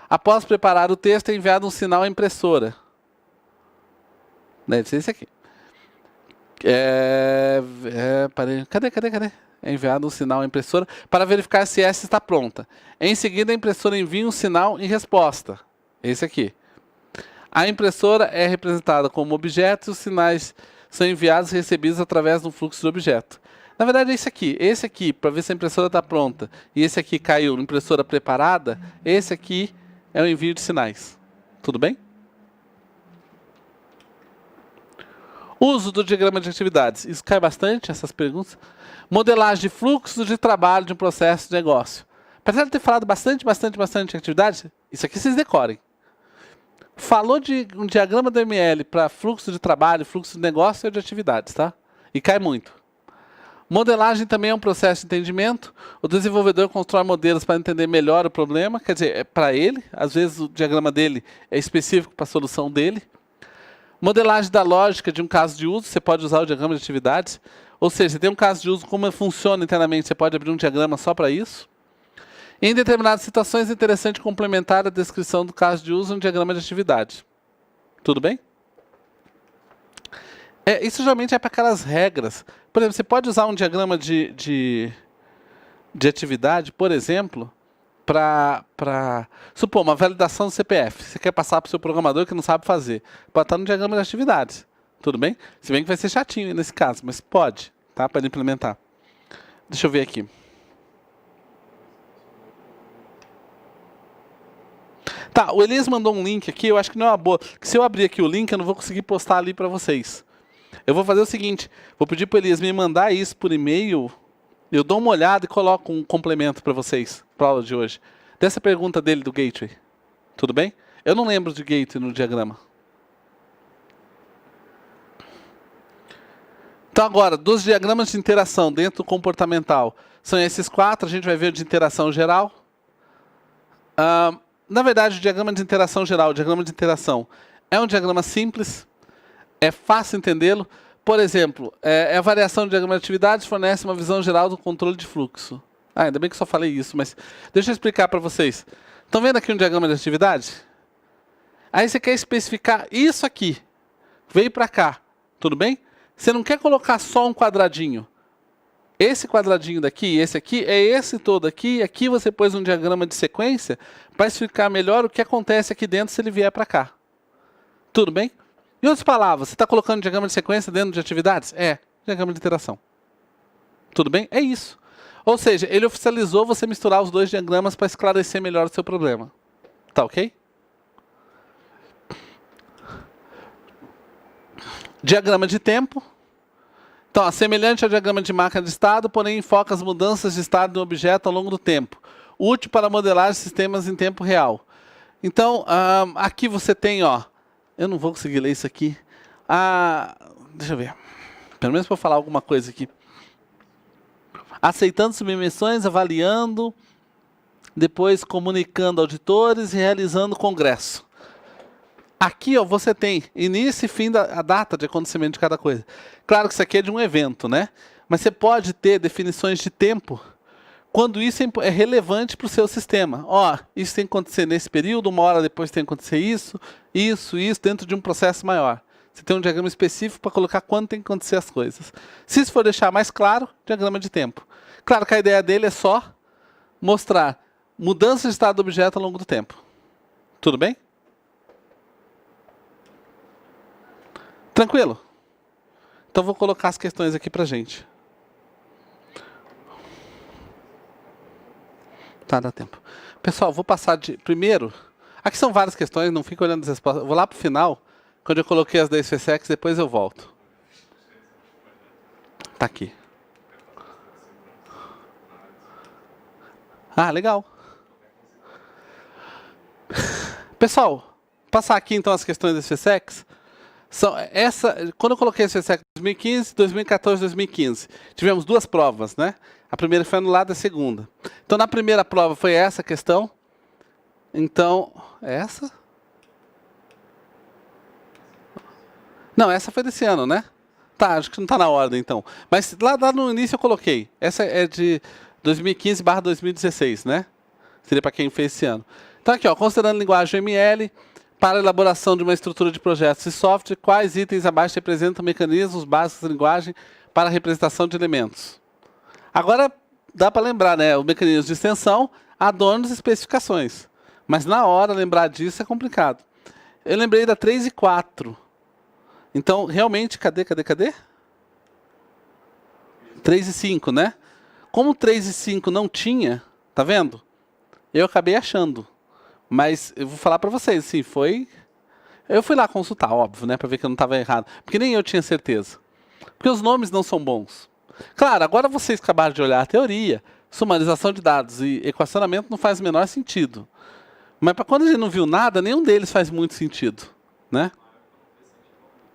S1: Após preparar o texto, é enviado um sinal à impressora. Deve ser esse aqui. Cadê? É enviado um sinal à impressora para verificar se essa está pronta. Em seguida, a impressora envia um sinal em resposta. Esse aqui. A impressora é representada como objeto e os sinais são enviados e recebidos através do fluxo de objeto. Na verdade, é esse aqui. Esse aqui, para ver se a impressora está pronta, e esse aqui caiu na impressora preparada, esse aqui é o envio de sinais. Tudo bem? Uso do diagrama de atividades. Isso cai bastante, essas perguntas. Modelagem de fluxo de trabalho de um processo de negócio. Apesar de ter falado bastante de atividades, isso aqui vocês decorem. Falou de um diagrama do ML para fluxo de trabalho, fluxo de negócio e de atividades, tá? E cai muito. Modelagem também é um processo de entendimento. O desenvolvedor constrói modelos para entender melhor o problema, quer dizer, é para ele. Às vezes o diagrama dele é específico para a solução dele. Modelagem da lógica de um caso de uso, você pode usar o diagrama de atividades. Ou seja, você tem um caso de uso, como funciona internamente, você pode abrir um diagrama só para isso. Em determinadas situações, é interessante complementar a descrição do caso de uso em um diagrama de atividade. Tudo bem? Isso geralmente é para aquelas regras. Por exemplo, você pode usar um diagrama de atividade, por exemplo, para supor uma validação do CPF. Você quer passar para o seu programador que não sabe fazer. Pode estar no diagrama de atividades. Tudo bem? Se bem que vai ser chatinho nesse caso, mas pode, tá? Para implementar. Deixa eu ver aqui. Tá, o Elias mandou um link aqui, eu acho que não é uma boa. Que se eu abrir aqui o link, eu não vou conseguir postar ali para vocês. Eu vou fazer o seguinte, vou pedir para o Elias me mandar isso por e-mail, eu dou uma olhada e coloco um complemento para vocês, para a aula de hoje. Dessa pergunta dele do Gateway. Tudo bem? Eu não lembro de Gateway no diagrama. Então agora, dos diagramas de interação dentro do comportamental, são esses 4, a gente vai ver o de interação geral. Na verdade, o diagrama de interação geral, o diagrama de interação, é um diagrama simples, é fácil entendê-lo. Por exemplo, a variação do diagrama de atividades fornece uma visão geral do controle de fluxo. Ainda bem que só falei isso, mas deixa eu explicar para vocês. Estão vendo aqui um diagrama de atividade? Aí você quer especificar isso aqui. Veio para cá, tudo bem? Você não quer colocar só um quadradinho. Esse quadradinho daqui, esse aqui, é esse todo aqui. E aqui você pôs um diagrama de sequência para explicar melhor o que acontece aqui dentro se ele vier para cá. Tudo bem? Em outras palavras, você está colocando diagrama de sequência dentro de atividades? Diagrama de interação. Tudo bem? É isso. Ou seja, ele oficializou você misturar os dois diagramas para esclarecer melhor o seu problema. Tá ok? Diagrama de tempo. Então, semelhante ao diagrama de máquina de estado, porém enfoca as mudanças de estado de um objeto ao longo do tempo. Útil para modelar sistemas em tempo real. Então, aqui você tem, ó, eu não vou conseguir ler isso aqui. Deixa eu ver. Pelo menos para falar alguma coisa aqui. Aceitando submissões, avaliando, depois comunicando auditores e realizando congresso. Aqui, ó, você tem início e fim a data de acontecimento de cada coisa. Claro que isso aqui é de um evento, né? Mas você pode ter definições de tempo quando isso é relevante para o seu sistema. Ó, isso tem que acontecer nesse período, 1 hora depois tem que acontecer isso, dentro de um processo maior. Você tem um diagrama específico para colocar quando tem que acontecer as coisas. Se isso for deixar mais claro, diagrama de tempo. Claro que a ideia dele é só mostrar mudança de estado do objeto ao longo do tempo. Tudo bem? Tranquilo? Então vou colocar as questões aqui pra gente. Tá, dá tempo. Pessoal, vou passar de... Primeiro, aqui são várias questões, não fica olhando as respostas. Eu vou lá pro final, quando eu coloquei as da SFSEX, depois eu volto. Tá aqui. Legal. Pessoal, passar aqui então as questões da SFSEX. Quando eu coloquei esse SFSEX 2015, 2014, 2015, tivemos 2 provas, né? A primeira foi anulada, a segunda. Então, na primeira prova foi essa questão. Então, essa? Não, essa foi desse ano, né? Tá, acho que não está na ordem, então. Mas lá no início eu coloquei. Essa é de 2015/2016, né? Seria para quem fez esse ano. Então, aqui, ó, considerando linguagem ML, Para a elaboração de uma estrutura de projetos e software, quais itens abaixo representam mecanismos básicos da linguagem para a representação de elementos? Agora, dá para lembrar, né? O mecanismo de extensão, adornos e especificações. Mas na hora, lembrar disso é complicado. Eu lembrei da 3 e 4. Então, realmente, cadê? 3 e 5, né? Como 3 e 5 não tinha, tá vendo? Eu acabei achando. Mas eu vou falar para vocês, assim, foi... Eu fui lá consultar, óbvio, né? Para ver que eu não estava errado. Porque nem eu tinha certeza. Porque os nomes não são bons. Claro, agora vocês acabaram de olhar a teoria, sumarização de dados e equacionamento não faz o menor sentido. Mas para quando a gente não viu nada, nenhum deles faz muito sentido, né?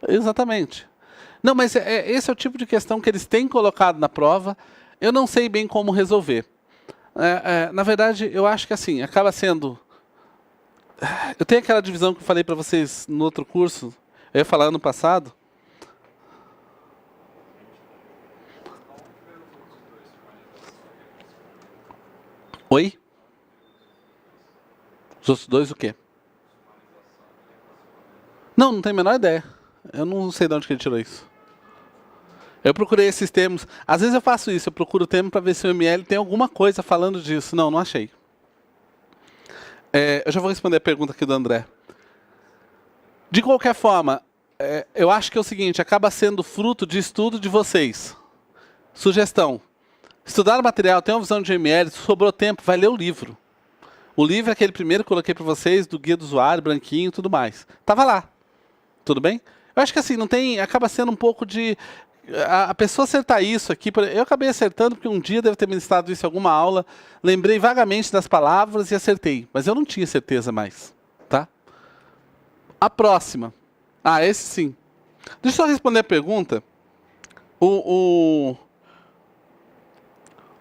S1: Exatamente. Não, mas esse é o tipo de questão que eles têm colocado na prova. Eu não sei bem como resolver. Na verdade, eu acho que assim, acaba sendo... Eu tenho aquela divisão que eu falei para vocês no outro curso, eu ia falar ano passado. Oi? Os outros dois o quê? Não tenho a menor ideia. Eu não sei de onde que ele tirou isso. Eu procurei esses termos. Às vezes eu faço isso, eu procuro o termo para ver se o ML tem alguma coisa falando disso. Não achei. Eu já vou responder a pergunta aqui do André. De qualquer forma, eu acho que é o seguinte, acaba sendo fruto de estudo de vocês. Sugestão. Estudar o material, tem uma visão de ML, se sobrou tempo, vai ler o livro. O livro é aquele primeiro que eu coloquei para vocês, do guia do usuário, branquinho e tudo mais. Tava lá. Tudo bem? Eu acho que assim, não tem, acaba sendo um pouco de... A pessoa acertar isso aqui, eu acabei acertando porque um dia deve ter ministrado isso em alguma aula, lembrei vagamente das palavras e acertei, mas eu não tinha certeza mais, tá? A próxima. Esse sim. Deixa eu só responder a pergunta.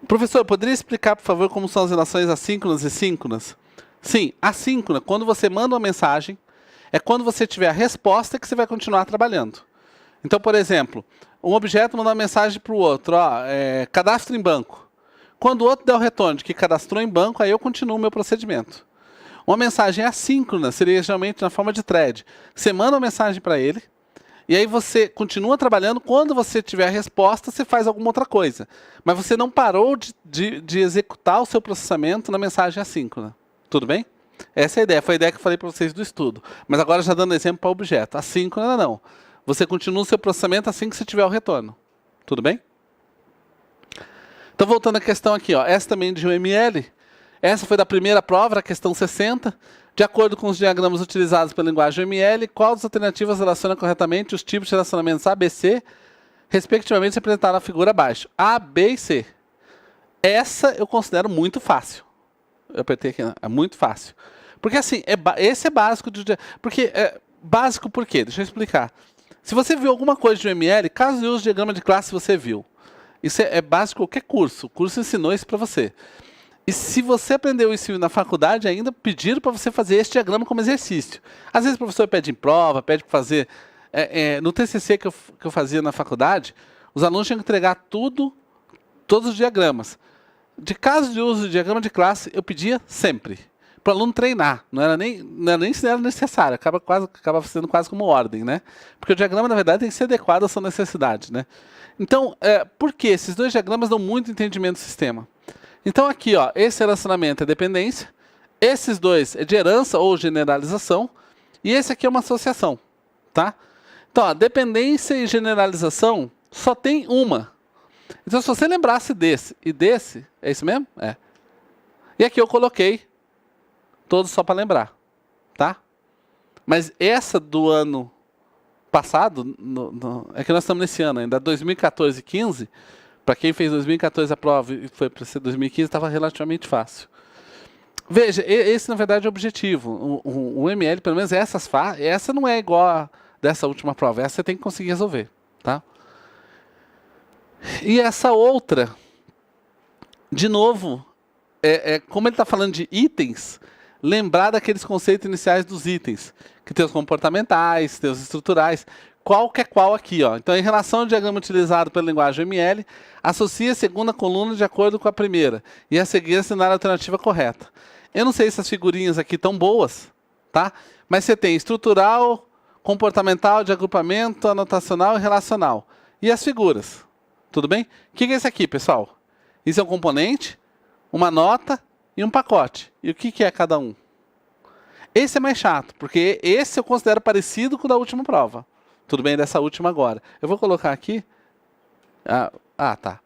S1: Professor, poderia explicar, por favor, como são as relações assíncronas e síncronas? Sim, assíncrona, quando você manda uma mensagem, é quando você tiver a resposta que você vai continuar trabalhando. Então, por exemplo, um objeto manda uma mensagem para o outro, cadastro em banco. Quando o outro der o retorno de que cadastrou em banco, aí eu continuo o meu procedimento. Uma mensagem assíncrona seria geralmente na forma de thread. Você manda uma mensagem para ele, e aí você continua trabalhando, quando você tiver a resposta, você faz alguma outra coisa. Mas você não parou de executar o seu processamento na mensagem assíncrona. Tudo bem? Essa é a ideia, foi a ideia que eu falei para vocês do estudo. Mas agora já dando exemplo para o objeto. Assíncrona não. Você continua o seu processamento assim que você tiver o retorno. Tudo bem? Então voltando à questão aqui, essa também de UML. Essa foi da primeira prova, a questão 60. De acordo com os diagramas utilizados pela linguagem UML, qual das alternativas relaciona corretamente os tipos de relacionamentos A, B, C, respectivamente representados na figura abaixo? A, B e C. Essa eu considero muito fácil. Eu apertei aqui, é muito fácil. Porque assim, esse é básico. Básico por quê? Deixa eu explicar. Se você viu alguma coisa de UML, caso use o diagrama de classe, você viu. Isso é básico qualquer curso. O curso ensinou isso para você. E se você aprendeu isso na faculdade, ainda pediram para você fazer esse diagrama como exercício. Às vezes o professor pede em prova, pede para fazer... no TCC que eu fazia na faculdade, os alunos tinham que entregar todos os diagramas. De caso de uso de diagrama de classe, eu pedia sempre. Para o aluno treinar. Não era nem se era necessário. Acaba sendo quase como ordem, né? Porque o diagrama, na verdade, tem que ser adequado à sua necessidade, né? Então, por quê? Esses dois diagramas dão muito entendimento do sistema. Então, aqui, esse relacionamento é dependência. Esses dois é de herança ou generalização. E esse aqui é uma associação, tá? Então, dependência e generalização só tem uma. Então, se você lembrasse desse e desse, é isso mesmo? É. E aqui eu coloquei todos só para lembrar, tá? Mas essa do ano passado, é que nós estamos nesse ano ainda, 2014 e 15, para quem fez 2014 a prova e foi para ser 2015, estava relativamente fácil. Veja, esse na verdade é o objetivo. O ML, pelo menos essa não é igual a dessa última prova, essa você tem que conseguir resolver, tá? E essa outra, de novo, como ele está falando de itens, lembrar daqueles conceitos iniciais dos itens, que tem os comportamentais, tem os estruturais, qual que é qual aqui, Então, em relação ao diagrama utilizado pela linguagem ML, associe a segunda coluna de acordo com a primeira, e a seguir assinar a alternativa correta. Eu não sei se as figurinhas aqui estão boas, tá? Mas você tem estrutural, comportamental, de agrupamento, anotacional e relacional. E as figuras, tudo bem? O que é isso aqui, pessoal? Isso é um componente, uma nota e um pacote. E o que é cada um? Esse é mais chato, porque esse eu considero parecido com o da última prova. Tudo bem, dessa última agora. Eu vou colocar aqui. Tá.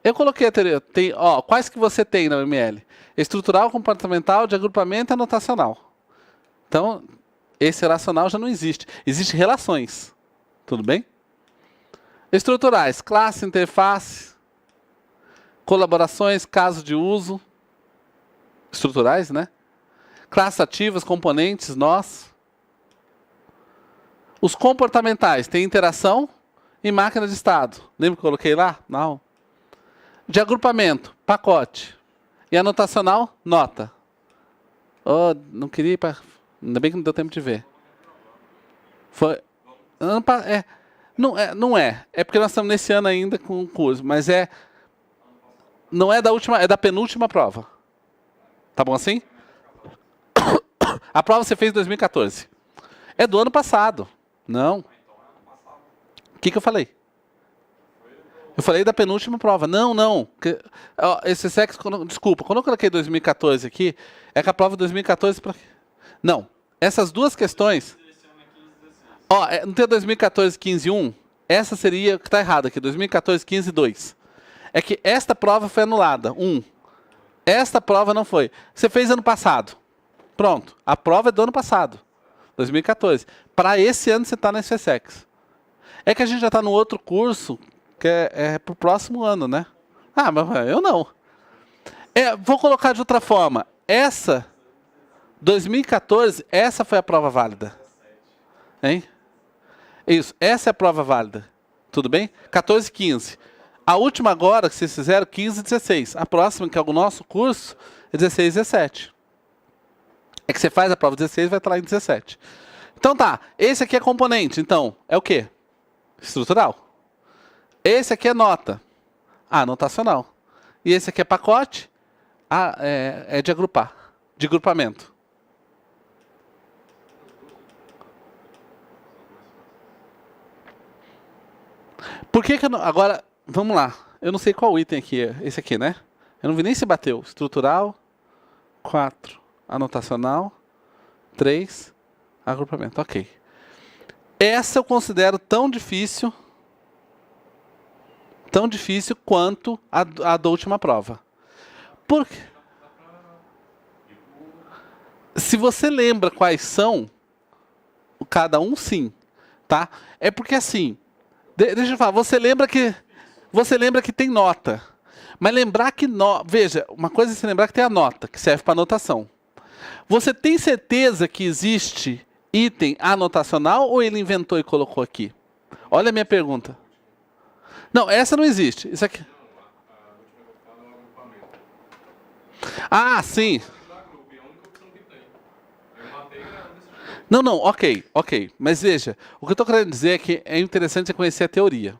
S1: Eu coloquei a teoria. Quais que você tem na UML? Estrutural, comportamental, de agrupamento e anotacional. Então, esse relacional já não existe. Existem relações. Tudo bem? Estruturais, classe, interface, colaborações, caso de uso. Estruturais, né? Classes ativas, componentes, nós. Os comportamentais, tem interação e máquina de estado. Lembra que eu coloquei lá? Não. De agrupamento, pacote. E anotacional, nota. Oh, não queria ir para... Ainda bem que não deu tempo de ver. Foi... Não é. É porque nós estamos nesse ano ainda com o curso. Mas é... Não é da última, é da penúltima prova. Tá bom assim? A prova você fez em 2014. É do ano passado. Não. O que eu falei? Eu falei da penúltima prova. Não. Esse sexo, desculpa, quando eu coloquei 2014 aqui, é que a prova de 2014... Não. Essas duas questões... não tem 2014, 15, 1? Essa seria o que está errado aqui. 2014, 15, 2. É que esta prova foi anulada. 1. Esta prova não foi. Você fez ano passado. Pronto. A prova é do ano passado. 2014. Para esse ano você está na SFSEX. É que a gente já está no outro curso, que é para o próximo ano, né? Mas eu não. Vou colocar de outra forma. Essa, 2014, essa foi a prova válida. Hein? Isso, essa é a prova válida. Tudo bem? 14, 15. A última agora, que vocês fizeram, 15 e 16. A próxima, que é o nosso curso, é 16 e 17. É que você faz a prova 16 e vai estar lá em 17. Então tá, esse aqui é componente. Então, é o quê? Estrutural. Esse aqui é nota. Anotacional. E esse aqui é pacote. É de agrupar. De grupamento. Por que eu não... Agora, vamos lá. Eu não sei qual item aqui é. Esse aqui, né? Eu não vi nem se bateu. Estrutural. 4. Anotacional. 3. Agrupamento. Ok. Essa eu considero tão difícil quanto a da última prova. Porque se você lembra quais são, cada um sim, tá? É porque assim, deixa eu falar, você lembra que tem nota. Mas lembrar que veja, uma coisa é você lembrar que tem a nota, que serve para anotação. Você tem certeza que existe item anotacional ou ele inventou e colocou aqui? Olha a minha pergunta. Não, essa não existe. Isso aqui. Sim. Não, ok. Mas veja, o que eu estou querendo dizer é que é interessante você conhecer a teoria.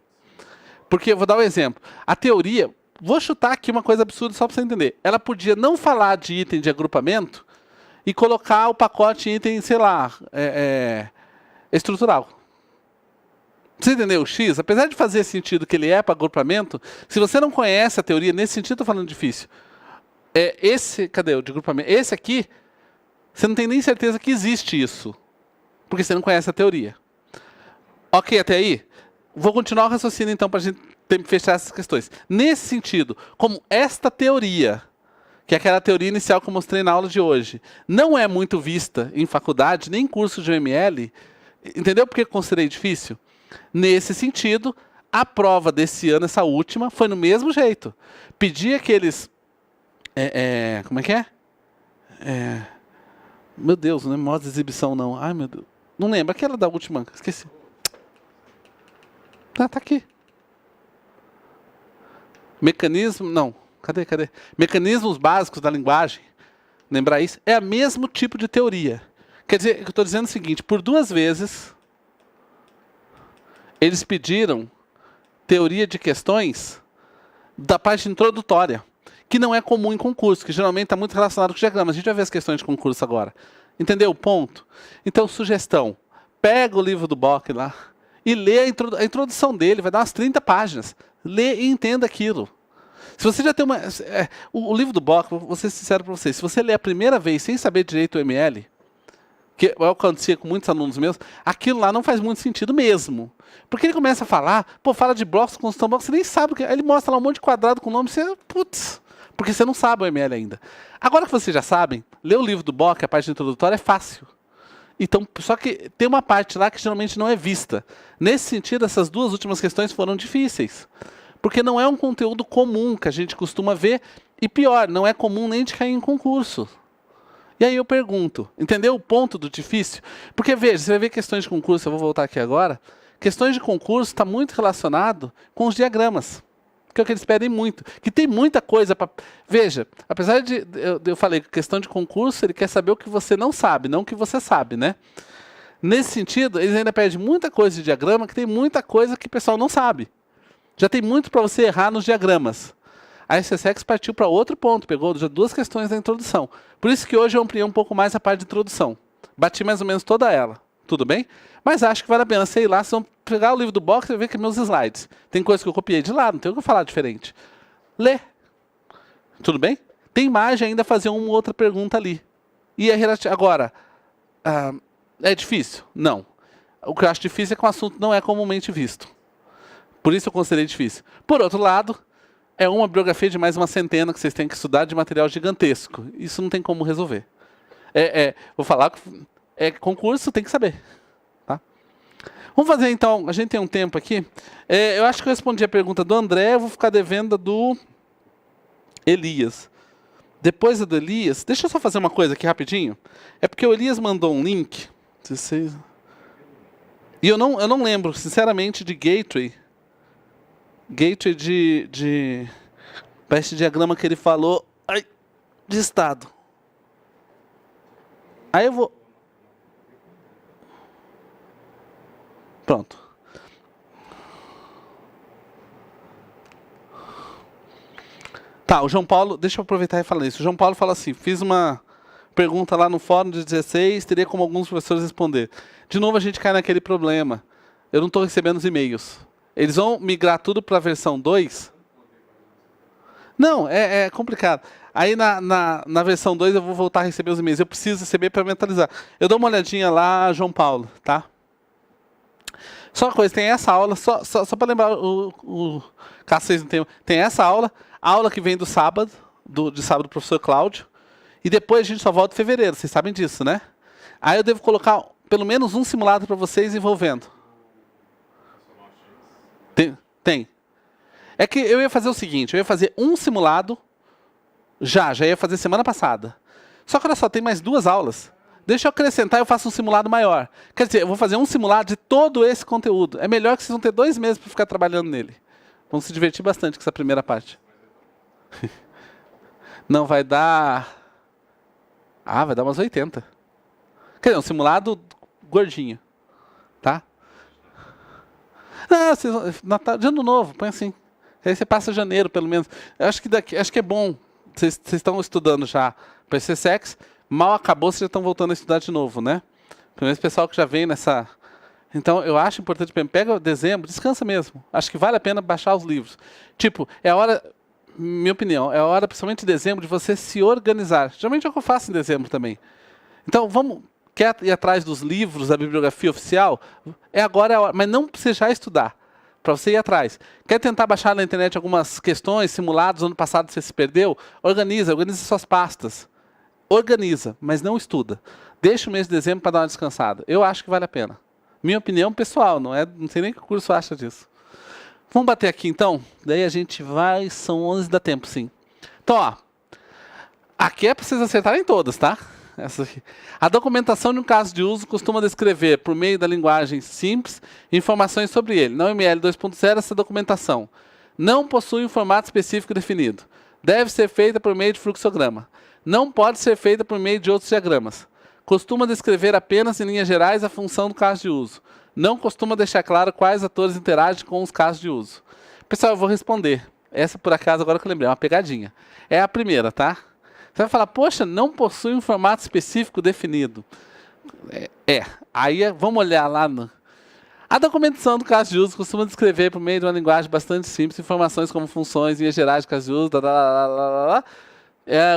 S1: Porque, eu vou dar um exemplo. A teoria, vou chutar aqui uma coisa absurda só para você entender. Ela podia não falar de item de agrupamento e colocar o pacote item, sei lá, estrutural. Você entendeu o X? Apesar de fazer sentido que ele é para agrupamento, se você não conhece a teoria, nesse sentido eu estou falando difícil. Cadê o de agrupamento? Esse aqui, você não tem nem certeza que existe isso. Porque você não conhece a teoria. Ok, até aí? Vou continuar o raciocínio então para a gente fechar essas questões. Nesse sentido, como esta teoria, que é aquela teoria inicial que eu mostrei na aula de hoje, não é muito vista em faculdade, nem em curso de UML, entendeu por que eu considerei difícil? Nesse sentido, a prova desse ano, essa última, foi no mesmo jeito. Pedi aqueles... como é que é? Meu Deus, não é modo de exibição, não. Ai, meu Deus. Não lembro. Aquela da última. Esqueci. Tá aqui. Mecanismo... Não. Cadê? Mecanismos básicos da linguagem. Lembrar isso? É o mesmo tipo de teoria. Quer dizer, eu estou dizendo o seguinte. Por 2 vezes... Eles pediram teoria de questões da parte introdutória, que não é comum em concurso, que geralmente está muito relacionado com diagramas. A gente vai ver as questões de concurso agora. Entendeu o ponto? Então, sugestão. Pega o livro do Bock lá e lê a introdução dele, vai dar umas 30 páginas. Lê e entenda aquilo. Se você já tem uma... o livro do Bock, vou ser sincero para vocês, se você ler a primeira vez sem saber direito o ML, que acontecia com muitos alunos meus, aquilo lá não faz muito sentido mesmo. Porque ele começa a falar, pô, fala de blocos, construção de blocos, você nem sabe o que... Aí ele mostra lá um monte de quadrado com nome, você... Putz, porque você não sabe o ML ainda. Agora que vocês já sabem, ler o livro do Bock, a parte introdutória, é fácil. Então, só que tem uma parte lá que geralmente não é vista. Nesse sentido, essas duas últimas questões foram difíceis. Porque não é um conteúdo comum que a gente costuma ver. E pior, não é comum nem de cair em concurso. E aí eu pergunto, entendeu o ponto do difícil? Porque veja, você vai ver questões de concurso, eu vou voltar aqui agora. Questões de concurso está muito relacionado com os diagramas. Que é o que eles pedem muito. Que tem muita coisa para... Veja, apesar de... Eu falei que questão de concurso, ele quer saber o que você não sabe, não o que você sabe, né? Nesse sentido, eles ainda pedem muita coisa de diagrama, que tem muita coisa que o pessoal não sabe. Já tem muito para você errar nos diagramas. A SSX partiu para outro ponto, pegou já duas questões da introdução. Por isso que hoje eu ampliei um pouco mais a parte de introdução. Bati mais ou menos toda ela. Tudo bem? Mas acho que vale a pena, sei lá, se vão pegar o livro do Bock e ver que meus slides. Tem coisa que eu copiei de lá, não tem o que eu falar diferente. Lê. Tudo bem? Tem margem ainda fazer uma ou outra pergunta ali. E é relativo. Agora, é difícil? Não. O que eu acho difícil é que o assunto não é comumente visto. Por isso eu considerei difícil. Por outro lado, é uma bibliografia de mais uma centena que vocês têm que estudar de material gigantesco. Isso não tem como resolver. Vou falar que concurso tem que saber. Tá? Vamos fazer então, a gente tem um tempo aqui. Eu acho que eu respondi a pergunta do André, eu vou ficar devendo a do Elias. Depois da do Elias, deixa eu só fazer uma coisa aqui rapidinho. É porque o Elias mandou um link. E eu não lembro, sinceramente, de Gateway. Gateway para esse diagrama que ele falou de estado. Aí eu vou... Pronto. Tá, o João Paulo... Deixa eu aproveitar e falar isso. O João Paulo fala assim, fiz uma pergunta lá no fórum de 16, teria como alguns professores responder. De novo a gente cai naquele problema. Eu não estou recebendo os e-mails. Eles vão migrar tudo para a versão 2? Não, é complicado. Aí na versão 2 eu vou voltar a receber os e-mails. Eu preciso receber para mentalizar. Eu dou uma olhadinha lá, João Paulo, tá? Só uma coisa, tem essa aula, só para lembrar, caso vocês não tenham, tem essa aula, a aula que vem do sábado, de sábado do professor Cláudio, e depois a gente só volta em fevereiro, vocês sabem disso, né? Aí eu devo colocar pelo menos um simulado para vocês envolvendo. Tem. É que eu ia fazer o seguinte, eu ia fazer um simulado, já ia fazer semana passada. Só que olha só, tem mais 2 aulas. Deixa eu acrescentar e eu faço um simulado maior. Quer dizer, eu vou fazer um simulado de todo esse conteúdo. É melhor que vocês vão ter 2 meses para ficar trabalhando nele. Vão se divertir bastante com essa primeira parte. Não, vai dar... vai dar umas 80. Quer dizer, um simulado gordinho. Tá? Natal, de ano novo, põe assim. Aí você passa janeiro, pelo menos. Eu acho que é bom. Vocês estão estudando já para esse SSX. Mal acabou, vocês já estão voltando a estudar de novo, né? Pelo menos o pessoal que já vem nessa... Então, eu acho importante, pega dezembro, descansa mesmo. Acho que vale a pena baixar os livros. Tipo, é a hora, minha opinião, é a hora, principalmente em dezembro, de você se organizar. Geralmente é o que eu faço em dezembro também. Então, quer ir atrás dos livros, da bibliografia oficial? Agora é a hora, mas não precisa já estudar, para você ir atrás. Quer tentar baixar na internet algumas questões, simulados, ano passado você se perdeu? Organiza suas pastas. Organiza, mas não estuda. Deixa o mês de dezembro para dar uma descansada. Eu acho que vale a pena. Minha opinião pessoal, não sei nem que o curso acha disso. Vamos bater aqui então? Daí a gente vai, são 11, dá tempo sim. Então, ó, aqui é para vocês acertarem todas, tá? Essa aqui. A documentação de um caso de uso costuma descrever, por meio da linguagem simples, informações sobre ele. Na UML 2.0, essa documentação não possui um formato específico definido. Deve ser feita por meio de fluxograma. Não pode ser feita por meio de outros diagramas. Costuma descrever apenas em linhas gerais a função do caso de uso. Não costuma deixar claro quais atores interagem com os casos de uso. Pessoal, eu vou responder. Essa, por acaso, agora que eu lembrei, é uma pegadinha. É a primeira, tá? Você vai falar, poxa, não possui um formato específico definido. Aí vamos olhar lá no... A documentação do caso de uso costuma descrever, por meio de uma linguagem bastante simples, informações como funções, linhas gerais de caso de uso,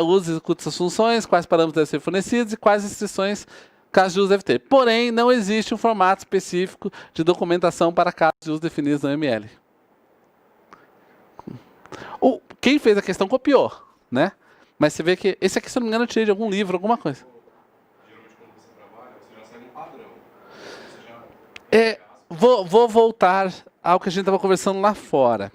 S1: uso e executa essas funções, quais parâmetros devem ser fornecidos e quais restrições caso de uso deve ter. Porém, não existe um formato específico de documentação para casos de uso definidos no ML. Quem fez a questão copiou, né? Mas você vê que esse aqui, se eu não me engano, eu tirei de algum livro, alguma coisa.
S2: Geralmente quando você trabalha, você já segue um padrão. Você já...
S1: Vou voltar ao que a gente estava conversando lá fora.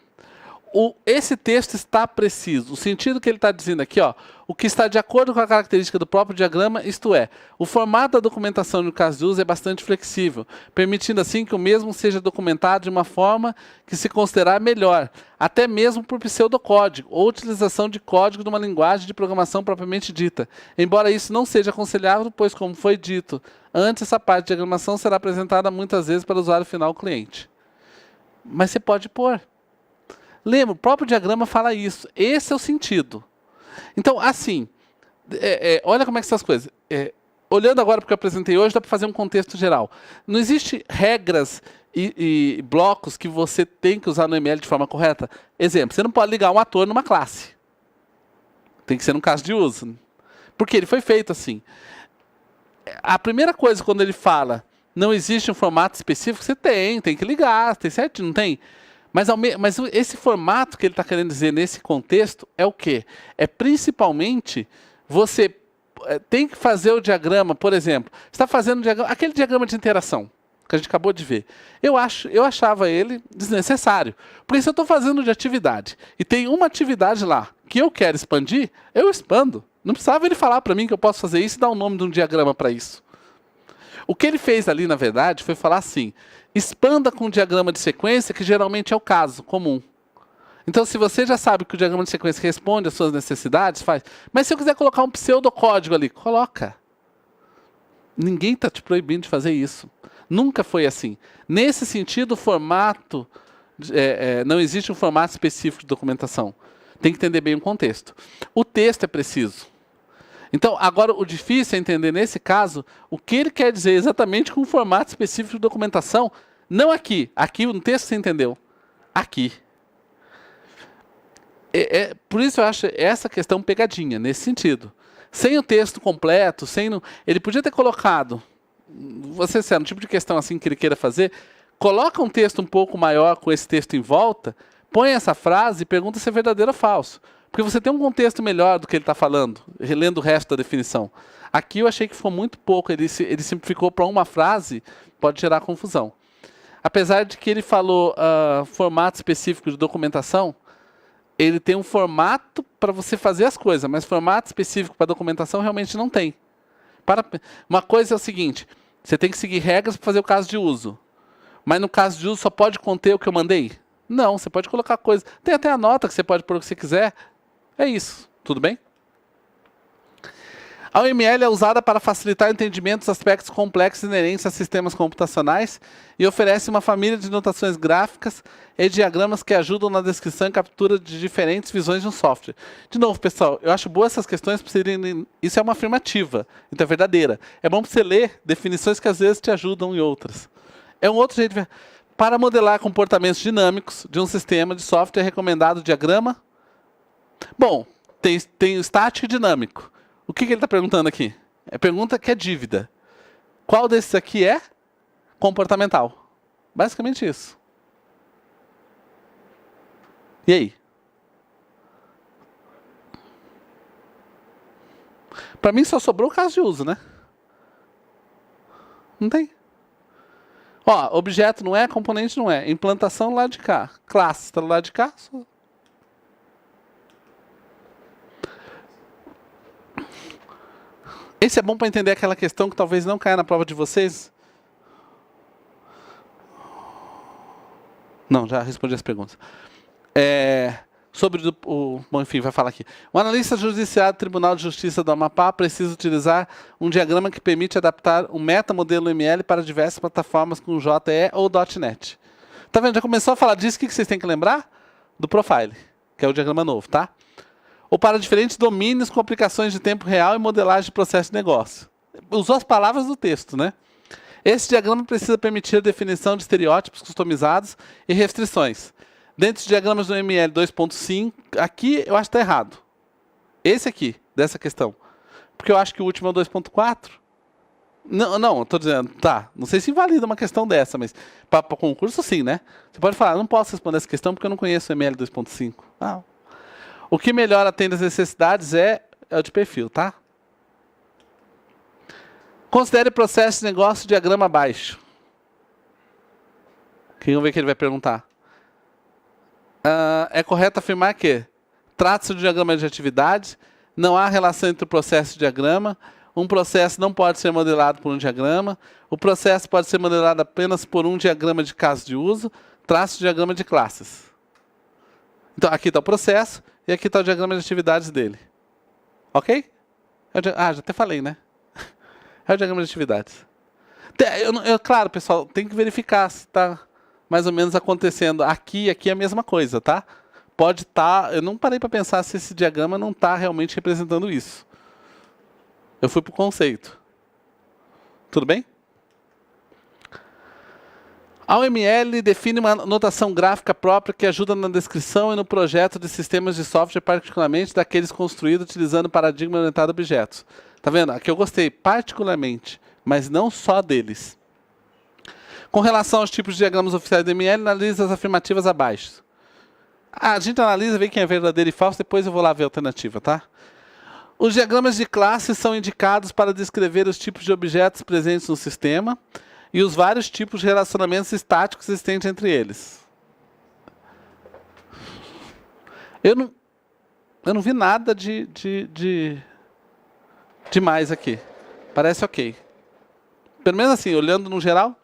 S1: Esse texto está preciso. O sentido que ele está dizendo aqui, ó, o que está de acordo com a característica do próprio diagrama, isto é, o formato da documentação no caso de uso é bastante flexível, permitindo assim que o mesmo seja documentado de uma forma que se considerar melhor, até mesmo por pseudocódigo ou utilização de código de uma linguagem de programação propriamente dita. Embora isso não seja aconselhável, pois, como foi dito antes, essa parte de diagramação será apresentada muitas vezes para o usuário final, cliente. Mas você pode pôr. Lembra, o próprio diagrama fala isso. Esse é o sentido. Então, assim, olha como é que são as coisas. Olhando agora para o que eu apresentei hoje, dá para fazer um contexto geral. Não existe regras e blocos que você tem que usar no ML de forma correta. Exemplo, você não pode ligar um ator numa classe. Tem que ser num caso de uso. Porque ele foi feito assim. A primeira coisa, quando ele fala não existe um formato específico, você tem que ligar, tem certo? Não tem? Mas esse formato que ele está querendo dizer nesse contexto é o quê? É principalmente você tem que fazer o diagrama, por exemplo, você está fazendo aquele diagrama de interação que a gente acabou de ver. Eu achava ele desnecessário. Porque se eu estou fazendo de atividade e tem uma atividade lá que eu quero expandir, eu expando. Não precisava ele falar para mim que eu posso fazer isso e dar o nome de um diagrama para isso. O que ele fez ali, na verdade, foi falar assim, expanda com um diagrama de sequência, que geralmente é o caso comum. Então, se você já sabe que o diagrama de sequência responde às suas necessidades, faz. Mas se eu quiser colocar um pseudocódigo ali, coloca. Ninguém está te proibindo de fazer isso. Nunca foi assim. Nesse sentido, o formato... não existe um formato específico de documentação. Tem que entender bem o contexto. O texto é preciso. Então, agora, o difícil é entender, nesse caso, o que ele quer dizer exatamente com um formato específico de documentação. Não aqui. Aqui, no texto, você entendeu. Aqui. Por isso eu acho essa questão pegadinha, nesse sentido. Sem o texto completo, ele podia ter colocado, você sendo um tipo de questão assim que ele queira fazer, coloca um texto um pouco maior com esse texto em volta, põe essa frase e pergunta se é verdadeiro ou falso. Porque você tem um contexto melhor do que ele está falando, relendo o resto da definição. Aqui eu achei que ficou muito pouco, ele simplificou para uma frase, pode gerar confusão. Apesar de que ele falou formato específico de documentação, ele tem um formato para você fazer as coisas, mas formato específico para documentação realmente não tem. Uma coisa é o seguinte, você tem que seguir regras para fazer o caso de uso. Mas no caso de uso só pode conter o que eu mandei? Não, você pode colocar coisa. Tem até a nota que você pode pôr o que você quiser. É isso. Tudo bem? A OML é usada para facilitar o entendimento dos aspectos complexos inerentes a sistemas computacionais e oferece uma família de notações gráficas e diagramas que ajudam na descrição e captura de diferentes visões de um software. De novo, pessoal, eu acho boas essas questões, isso é uma afirmativa, então é verdadeira. É bom para você ler definições que às vezes te ajudam em outras. É um outro jeito de ver. Para modelar comportamentos dinâmicos de um sistema de software, é recomendado o diagrama. Bom, tem o estático e dinâmico. O que ele está perguntando aqui? É pergunta que é dívida. Qual desses aqui é comportamental? Basicamente isso. E aí? Para mim só sobrou o caso de uso, né? Não tem. Ó, objeto não é, componente não é. Implantação lá de cá. Classe está do lado de cá. Esse é bom para entender aquela questão que talvez não caia na prova de vocês. Não, já respondi as perguntas. Sobre bom, enfim, vai falar aqui. O analista judiciário do Tribunal de Justiça do Amapá precisa utilizar um diagrama que permite adaptar um metamodelo ML para diversas plataformas com JE ou .NET. Tá vendo? Já começou a falar disso. O que vocês têm que lembrar? Do Profile, que é o diagrama novo, tá? ou para diferentes domínios com aplicações de tempo real e modelagem de processo de negócio. Usou as palavras do texto, né? Esse diagrama precisa permitir a definição de estereótipos customizados e restrições. Dentro dos diagramas do ML 2.5, aqui eu acho que está errado. Esse aqui, dessa questão. Porque eu acho que o último é o 2.4. Não, estou dizendo, tá, não sei se invalida uma questão dessa, mas para concurso sim, né? Você pode falar, não posso responder essa questão porque eu não conheço o ML 2.5. Ah. O que melhor atende às necessidades é o de perfil, tá? Considere o processo de negócio diagrama abaixo. Vamos ver o que ele vai perguntar. É correto afirmar que trata-se de um diagrama de atividade, não há relação entre o processo e o diagrama, um processo não pode ser modelado por um diagrama, o processo pode ser modelado apenas por um diagrama de caso de uso, traço de diagrama de classes. Então, aqui está o processo e aqui está o diagrama de atividades dele. Ok? Já até falei, né? É o diagrama de atividades. Claro, pessoal, tem que verificar se está mais ou menos acontecendo. Aqui é a mesma coisa, tá? Pode estar... eu não parei para pensar se esse diagrama não está realmente representando isso. Eu fui para o conceito. Tudo bem? A OML define uma notação gráfica própria que ajuda na descrição e no projeto de sistemas de software, particularmente daqueles construídos utilizando paradigma orientado a objetos. Tá vendo? Aqui eu gostei, particularmente, mas não só deles. Com relação aos tipos de diagramas oficiais do ML, analisa as afirmativas abaixo. A gente analisa, vê quem é verdadeiro e falso, depois eu vou lá ver a alternativa, tá? Os diagramas de classe são indicados para descrever os tipos de objetos presentes no sistema e os vários tipos de relacionamentos estáticos existentes entre eles. Eu não vi nada demais aqui. Parece ok. Pelo menos assim, olhando no geral.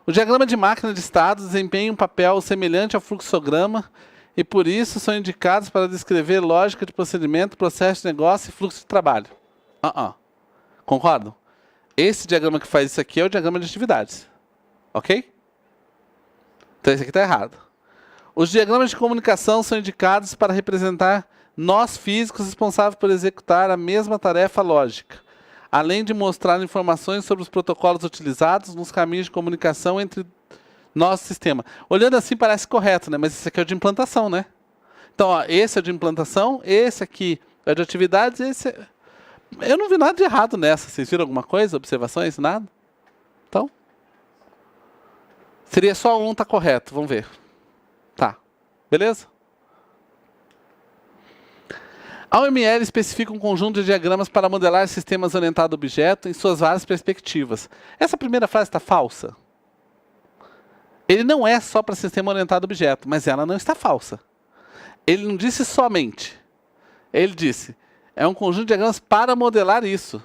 S1: O diagrama de máquina de estado desempenha um papel semelhante ao fluxograma e por isso são indicados para descrever lógica de procedimento, processo de negócio e fluxo de trabalho. Concordam? Esse diagrama que faz isso aqui é o diagrama de atividades. Ok? Então esse aqui está errado. Os diagramas de comunicação são indicados para representar nós físicos responsáveis por executar a mesma tarefa lógica, além de mostrar informações sobre os protocolos utilizados nos caminhos de comunicação entre nosso sistema. Olhando assim parece correto, né? Mas esse aqui é o de implantação, né? Então, ó, esse é o de implantação, esse aqui é o de atividades, esse é... Eu não vi nada de errado nessa. Vocês viram alguma coisa? Observações? Nada? Então, seria só um tá correto. Vamos ver. Tá. Beleza? A OML especifica um conjunto de diagramas para modelar sistemas orientados a objeto em suas várias perspectivas. Essa primeira frase está falsa. Ele não é só para sistema orientado a objeto, mas ela não está falsa. Ele não disse somente. Ele disse, é um conjunto de diagramas para modelar isso.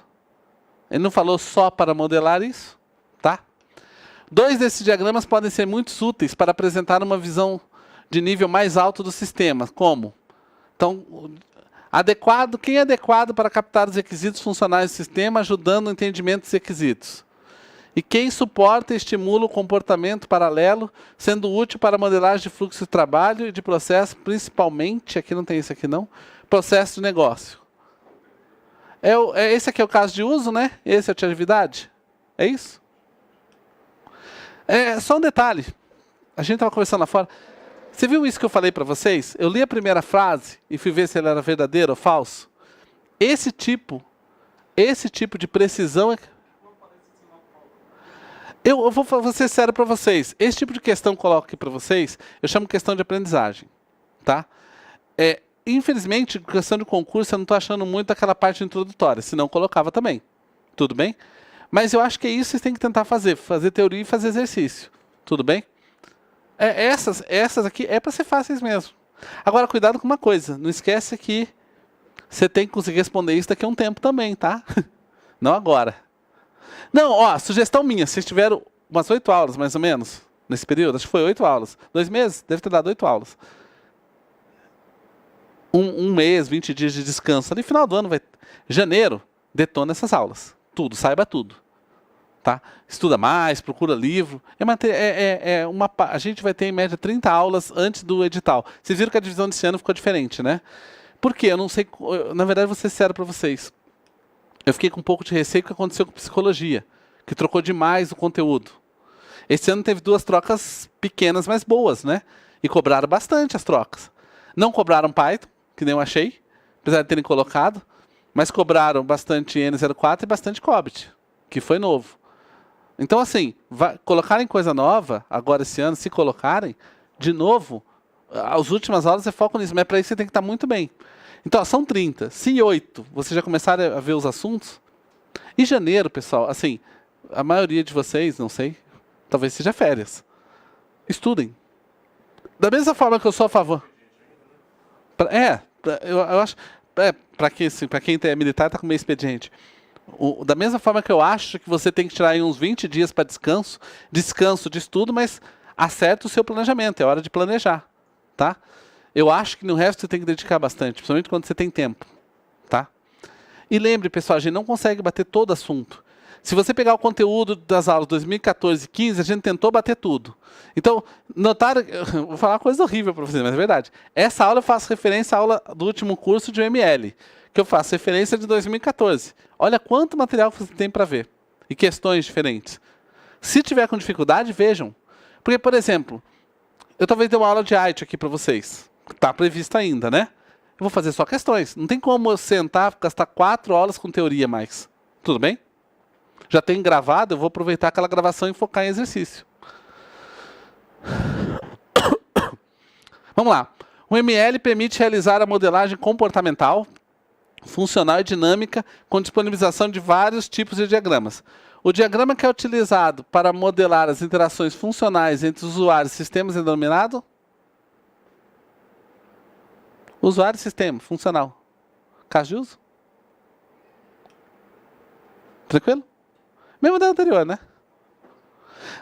S1: Ele não falou só para modelar isso, tá? 2 desses diagramas podem ser muito úteis para apresentar uma visão de nível mais alto do sistema, como? Então, quem é adequado para captar os requisitos funcionais do sistema, ajudando no entendimento dos requisitos? E quem suporta e estimula o comportamento paralelo, sendo útil para a modelagem de fluxo de trabalho e de processo, principalmente, aqui não tem esse aqui não, processo de negócio. Esse aqui é o caso de uso, né? Esse é a atividade? É isso? Só um detalhe. A gente estava conversando lá fora. Você viu isso que eu falei para vocês? Eu li a primeira frase e fui ver se ela era verdadeira ou falso. Esse tipo de precisão é... Eu vou ser sério para vocês. Esse tipo de questão que eu coloco aqui para vocês, eu chamo de questão de aprendizagem. Tá? Infelizmente, questão de concurso, eu não estou achando muito aquela parte introdutória, senão eu colocava também. Tudo bem? Mas eu acho que é isso que vocês têm que tentar fazer. Fazer teoria e fazer exercício. Tudo bem? Essas aqui é para ser fáceis mesmo. Agora, cuidado com uma coisa. Não esquece que você tem que conseguir responder isso daqui a um tempo também, tá? Não agora. Não, ó, sugestão minha. Vocês tiveram umas 8 aulas, mais ou menos, nesse período. Acho que foi 8 aulas. 2 meses? Deve ter dado 8 aulas. Um mês, 20 dias de descanso. Ali, final do ano, janeiro, detona essas aulas. Tudo, saiba tudo. Tá? Estuda mais, procura livro. A gente vai ter em média 30 aulas antes do edital. Vocês viram que a divisão desse ano ficou diferente, né? Por quê? Eu não sei. Na verdade, vou ser sincero para vocês. Eu fiquei com um pouco de receio com o que aconteceu com psicologia, que trocou demais o conteúdo. Esse ano teve 2 trocas pequenas, mas boas, né? E cobraram bastante as trocas. Não cobraram Python, que nem eu achei, apesar de terem colocado, mas cobraram bastante N04 e bastante COBIT, que foi novo. Então, assim, colocarem coisa nova, agora esse ano, se colocarem, de novo, as últimas aulas é foco nisso, mas para isso você tem que estar muito bem. Então, ó, são 30. Se em 8 vocês já começaram a ver os assuntos, em janeiro, pessoal, assim, a maioria de vocês, não sei, talvez seja férias. Estudem. Da mesma forma que eu sou a favor. Eu acho. Para quem, assim, pra quem é militar, está com meio expediente. Da mesma forma que eu acho que você tem que tirar aí uns 20 dias para descanso de estudo, mas acerta o seu planejamento, é hora de planejar, tá? Eu acho que no resto você tem que dedicar bastante, principalmente quando você tem tempo, tá? E lembre, pessoal, a gente não consegue bater todo assunto. Se você pegar o conteúdo das aulas 2014 e 15, a gente tentou bater tudo. Então, notaram, vou falar uma coisa horrível para vocês, mas é verdade. Essa aula eu faço referência à aula do último curso de UML, que eu faço referência de 2014. Olha quanto material você tem para ver. E questões diferentes. Se tiver com dificuldade, vejam. Porque, por exemplo, eu talvez dê uma aula de IT aqui para vocês. Está prevista ainda, né? Eu vou fazer só questões. Não tem como eu sentar, gastar 4 aulas com teoria mais. Tudo bem? Já tem gravado, eu vou aproveitar aquela gravação e focar em exercício. Vamos lá. O ML permite realizar a modelagem comportamental, funcional e dinâmica com disponibilização de vários tipos de diagramas. O diagrama que é utilizado para modelar as interações funcionais entre usuários e sistemas é denominado? Usuário e sistema, funcional. Caso de uso? Tranquilo? Mesmo da anterior, né?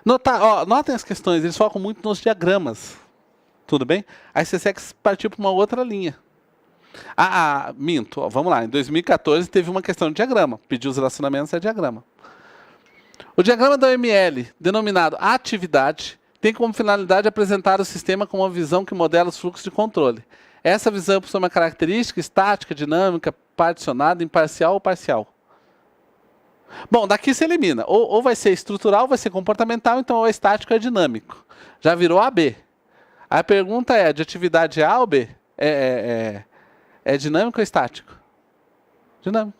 S1: Notem as questões, eles focam muito nos diagramas. Tudo bem? Aí você segue partir para uma outra linha. Minto. Ó, vamos lá. Em 2014 teve uma questão de diagrama. Pediu os relacionamentos é diagrama. O diagrama da OML, denominado atividade, tem como finalidade apresentar o sistema com uma visão que modela os fluxos de controle. Essa visão possui uma característica estática, dinâmica, particionada, imparcial ou parcial. Bom, daqui se elimina. Ou vai ser estrutural, ou vai ser comportamental, então ou é estático ou é dinâmico. Já virou AB. A pergunta é, de atividade A ou B? É dinâmico ou estático? Dinâmico.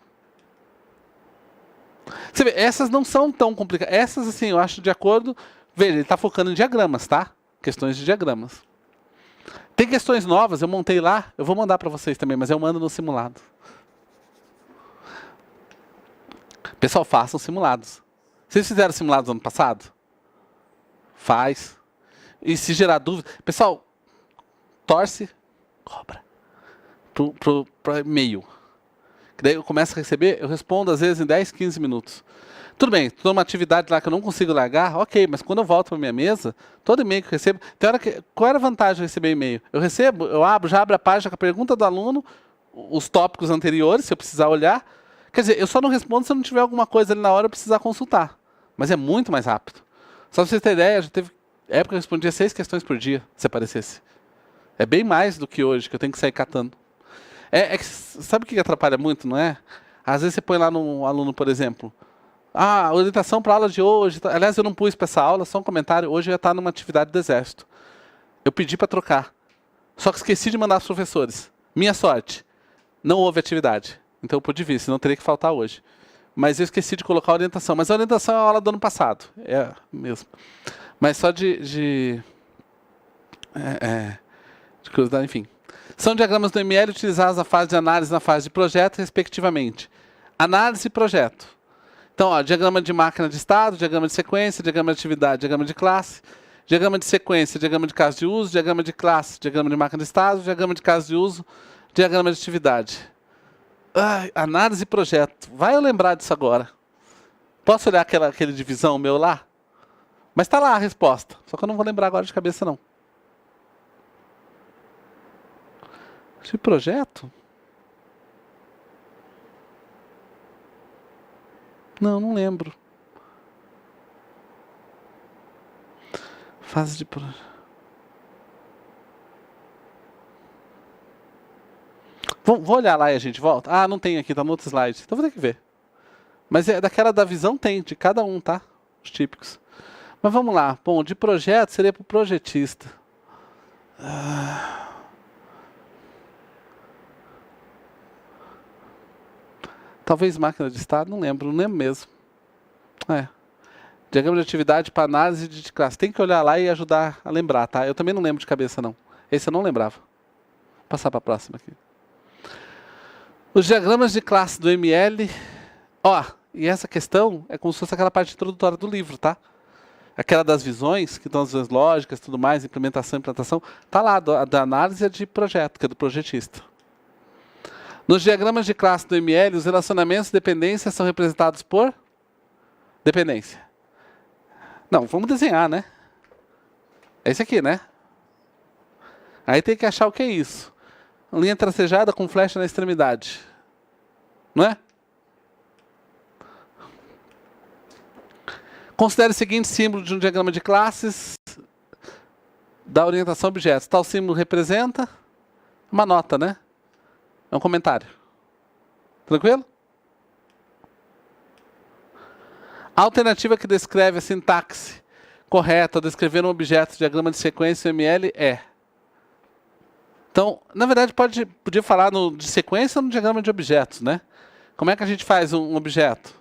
S1: Você vê, essas não são tão complicadas. Essas, assim, eu acho de acordo... Veja, ele está focando em diagramas, tá? Questões de diagramas. Tem questões novas, eu montei lá. Eu vou mandar para vocês também, mas eu mando no simulado. Pessoal, façam simulados. Vocês fizeram simulados no ano passado? Faz. E se gerar dúvida... Pessoal, torce, cobra. Para e-mail. Que daí eu começo a receber, eu respondo às vezes em 10, 15 minutos. Tudo bem, estou numa atividade lá que eu não consigo largar, ok, mas quando eu volto para minha mesa, todo e-mail que eu recebo... Qual era a vantagem de receber e-mail? Já abro a página com a pergunta do aluno, os tópicos anteriores, se eu precisar olhar. Quer dizer, eu só não respondo se eu não tiver alguma coisa ali na hora eu precisar consultar. Mas é muito mais rápido. Só para vocês terem ideia, já teve época que eu respondia 6 questões por dia, se aparecesse. É bem mais do que hoje, que eu tenho que sair catando. Sabe o que atrapalha muito, não é? Às vezes você põe lá no aluno, por exemplo, orientação para a aula de hoje. Aliás, eu não pus para essa aula, só um comentário. Hoje eu ia estar numa atividade do Exército. Eu pedi para trocar. Só que esqueci de mandar aos professores. Minha sorte, não houve atividade. Então eu pude vir, senão teria que faltar hoje. Mas eu esqueci de colocar a orientação. Mas a orientação é a aula do ano passado. É mesmo. Mas só de curiosidade, enfim. São diagramas do ML utilizados na fase de análise e na fase de projeto, respectivamente. Análise e projeto. Então, ó, diagrama de máquina de estado, diagrama de sequência, diagrama de atividade, diagrama de classe, diagrama de sequência, diagrama de caso de uso, diagrama de classe, diagrama de máquina de estado, diagrama de caso de uso, diagrama de atividade. Análise e projeto. Vai eu lembrar disso agora. Posso olhar aquele divisão meu lá? Mas está lá a resposta. Só que eu não vou lembrar agora de cabeça, não. Esse projeto? Não lembro. Fase de projeto. Vou olhar lá e a gente volta? Ah, não tem aqui, tá no outro slide. Então vou ter que ver. Mas daquela da visão tem, de cada um, tá? Os típicos. Mas vamos lá. Bom, de projeto seria para o projetista. Talvez máquina de estado, não lembro mesmo. Diagrama de atividade para análise de classe. Tem que olhar lá e ajudar a lembrar, tá? Eu também não lembro de cabeça, não. Esse eu não lembrava. Vou passar para a próxima aqui. Os diagramas de classe do ML. E essa questão é como se fosse aquela parte introdutória do livro, tá? Aquela das visões, que estão as visões lógicas, tudo mais, implementação, implantação. Tá lá, da análise de projeto, que é do projetista. Nos diagramas de classe do ML, os relacionamentos de dependência são representados por dependência. Não, vamos desenhar, né? É esse aqui, né? Aí tem que achar o que é isso. Linha tracejada com flecha na extremidade. Não é? Considere o seguinte símbolo de um diagrama de classes da orientação a objetos. Tal símbolo representa uma nota, né? É um comentário. Tranquilo? A alternativa que descreve a sintaxe correta ao descrever um objeto de diagrama de sequência ML é. Então, na verdade, podia falar de sequência ou no diagrama de objetos, né? Como é que a gente faz um objeto?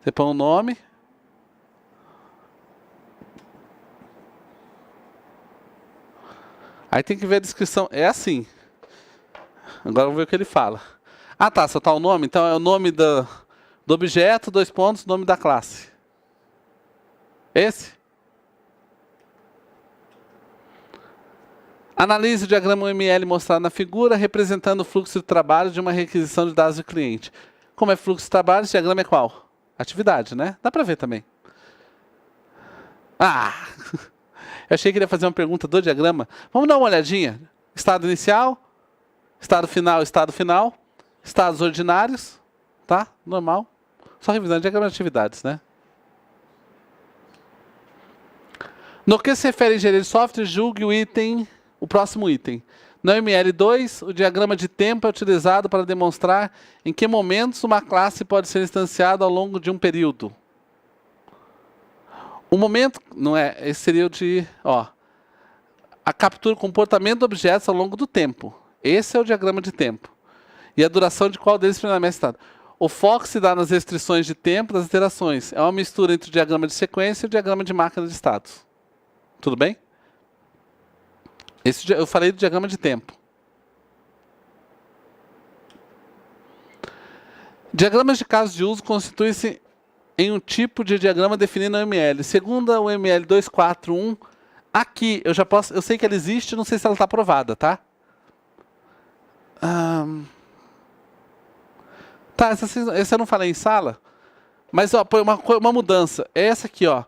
S1: Você põe um nome. Aí tem que ver a descrição. É assim. Agora vamos ver o que ele fala. Ah, tá. Só tá o nome? Então é o nome do objeto, 2 pontos, nome da classe. Esse? Analise o diagrama UML mostrado na figura, representando o fluxo de trabalho de uma requisição de dados do cliente. Como é fluxo de trabalho, esse diagrama é qual? Atividade, né? Dá para ver também. Eu achei que ele ia fazer uma pergunta do diagrama. Vamos dar uma olhadinha. Estado inicial, estado final, estados ordinários, tá? Normal. Só revisando diagrama de atividades, né? No que se refere a engenharia de software, julgue o próximo item. No ML2, o diagrama de tempo é utilizado para demonstrar em que momentos uma classe pode ser instanciada ao longo de um período. O momento, não é, esse seria o de, a captura do comportamento de objetos ao longo do tempo. Esse é o diagrama de tempo. E a duração de qual deles finalmente está. O foco se dá nas restrições de tempo das iterações. É uma mistura entre o diagrama de sequência e o diagrama de máquina de estados. Tudo bem? Eu falei do diagrama de tempo. Diagramas de casos de uso constituem-se em um tipo de diagrama definido no ML. Segundo o ML 241, aqui eu sei que ela existe, não sei se ela está aprovada, tá? Tá, essa eu não falei em sala, mas põe uma mudança. É essa aqui, ó.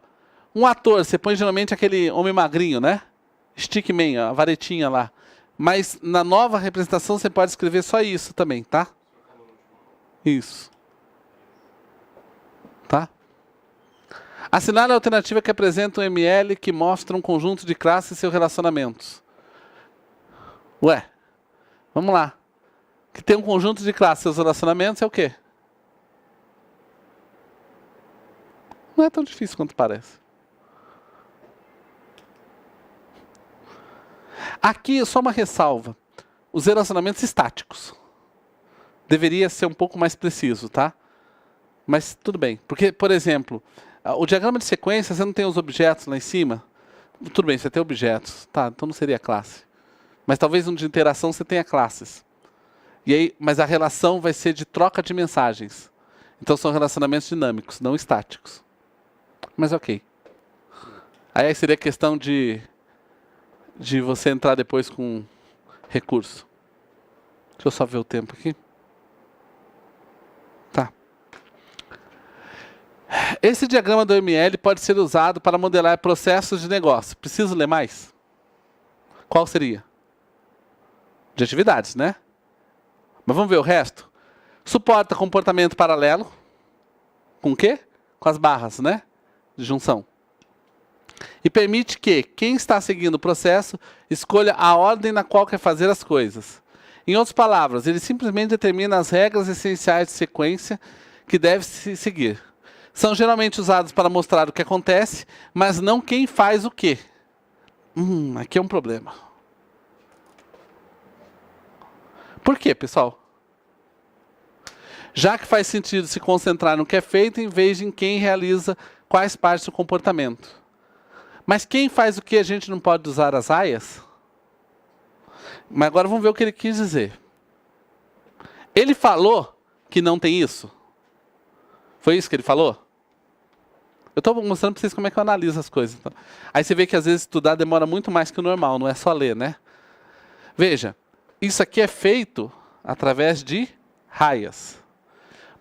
S1: Um ator, você põe geralmente aquele homem magrinho, né? Stickman, a varetinha lá. Mas na nova representação você pode escrever só isso também, tá? Isso. Tá? Assinale a alternativa que apresenta um ML que mostra um conjunto de classes e seus relacionamentos. Vamos lá. Que tem um conjunto de classes e seus relacionamentos é o quê? Não é tão difícil quanto parece. Aqui, só uma ressalva. Os relacionamentos estáticos. Deveria ser um pouco mais preciso, tá? Mas tudo bem. Porque, por exemplo, o diagrama de sequência, você não tem os objetos lá em cima? Tudo bem, você tem objetos. Tá, então não seria classe. Mas talvez um de interação você tenha classes. E aí, mas a relação vai ser de troca de mensagens. Então são relacionamentos dinâmicos, não estáticos. Mas ok. Aí seria questão de você entrar depois com recurso. Deixa eu só ver o tempo aqui. Tá. Esse diagrama do ML pode ser usado para modelar processos de negócio. Preciso ler mais? Qual seria? De atividades, né? Mas vamos ver o resto? Suporta comportamento paralelo. Com o quê? Com as barras, né? De junção. E permite que quem está seguindo o processo escolha a ordem na qual quer fazer as coisas. Em outras palavras, ele simplesmente determina as regras essenciais de sequência que deve se seguir. São geralmente usados para mostrar o que acontece, mas não quem faz o quê. Aqui é um problema. Por quê, pessoal? Já que faz sentido se concentrar no que é feito em vez de em quem realiza quais partes do comportamento. Mas quem faz o que a gente não pode usar as aias? Mas agora vamos ver o que ele quis dizer. Ele falou que não tem isso? Foi isso que ele falou? Eu estou mostrando para vocês como é que eu analiso as coisas. Então. Aí você vê que às vezes estudar demora muito mais que o normal, não é só ler, né? Veja, isso aqui é feito através de raias.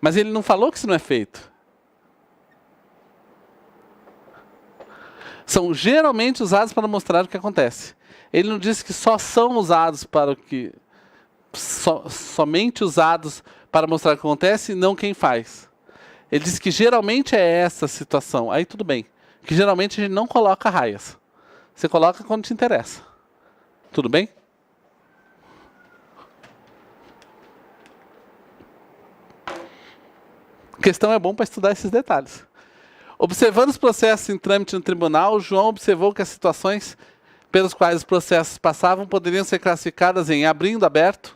S1: Mas ele não falou que isso não é feito. São geralmente usados para mostrar o que acontece. Ele não disse que só são usados para o que... somente usados para mostrar o que acontece e não quem faz. Ele disse que geralmente é essa situação. Aí tudo bem. Que geralmente a gente não coloca raias. Você coloca quando te interessa. Tudo bem? A questão é bom para estudar esses detalhes. Observando os processos em trâmite no tribunal, João observou que as situações pelas quais os processos passavam poderiam ser classificadas em abrindo, aberto.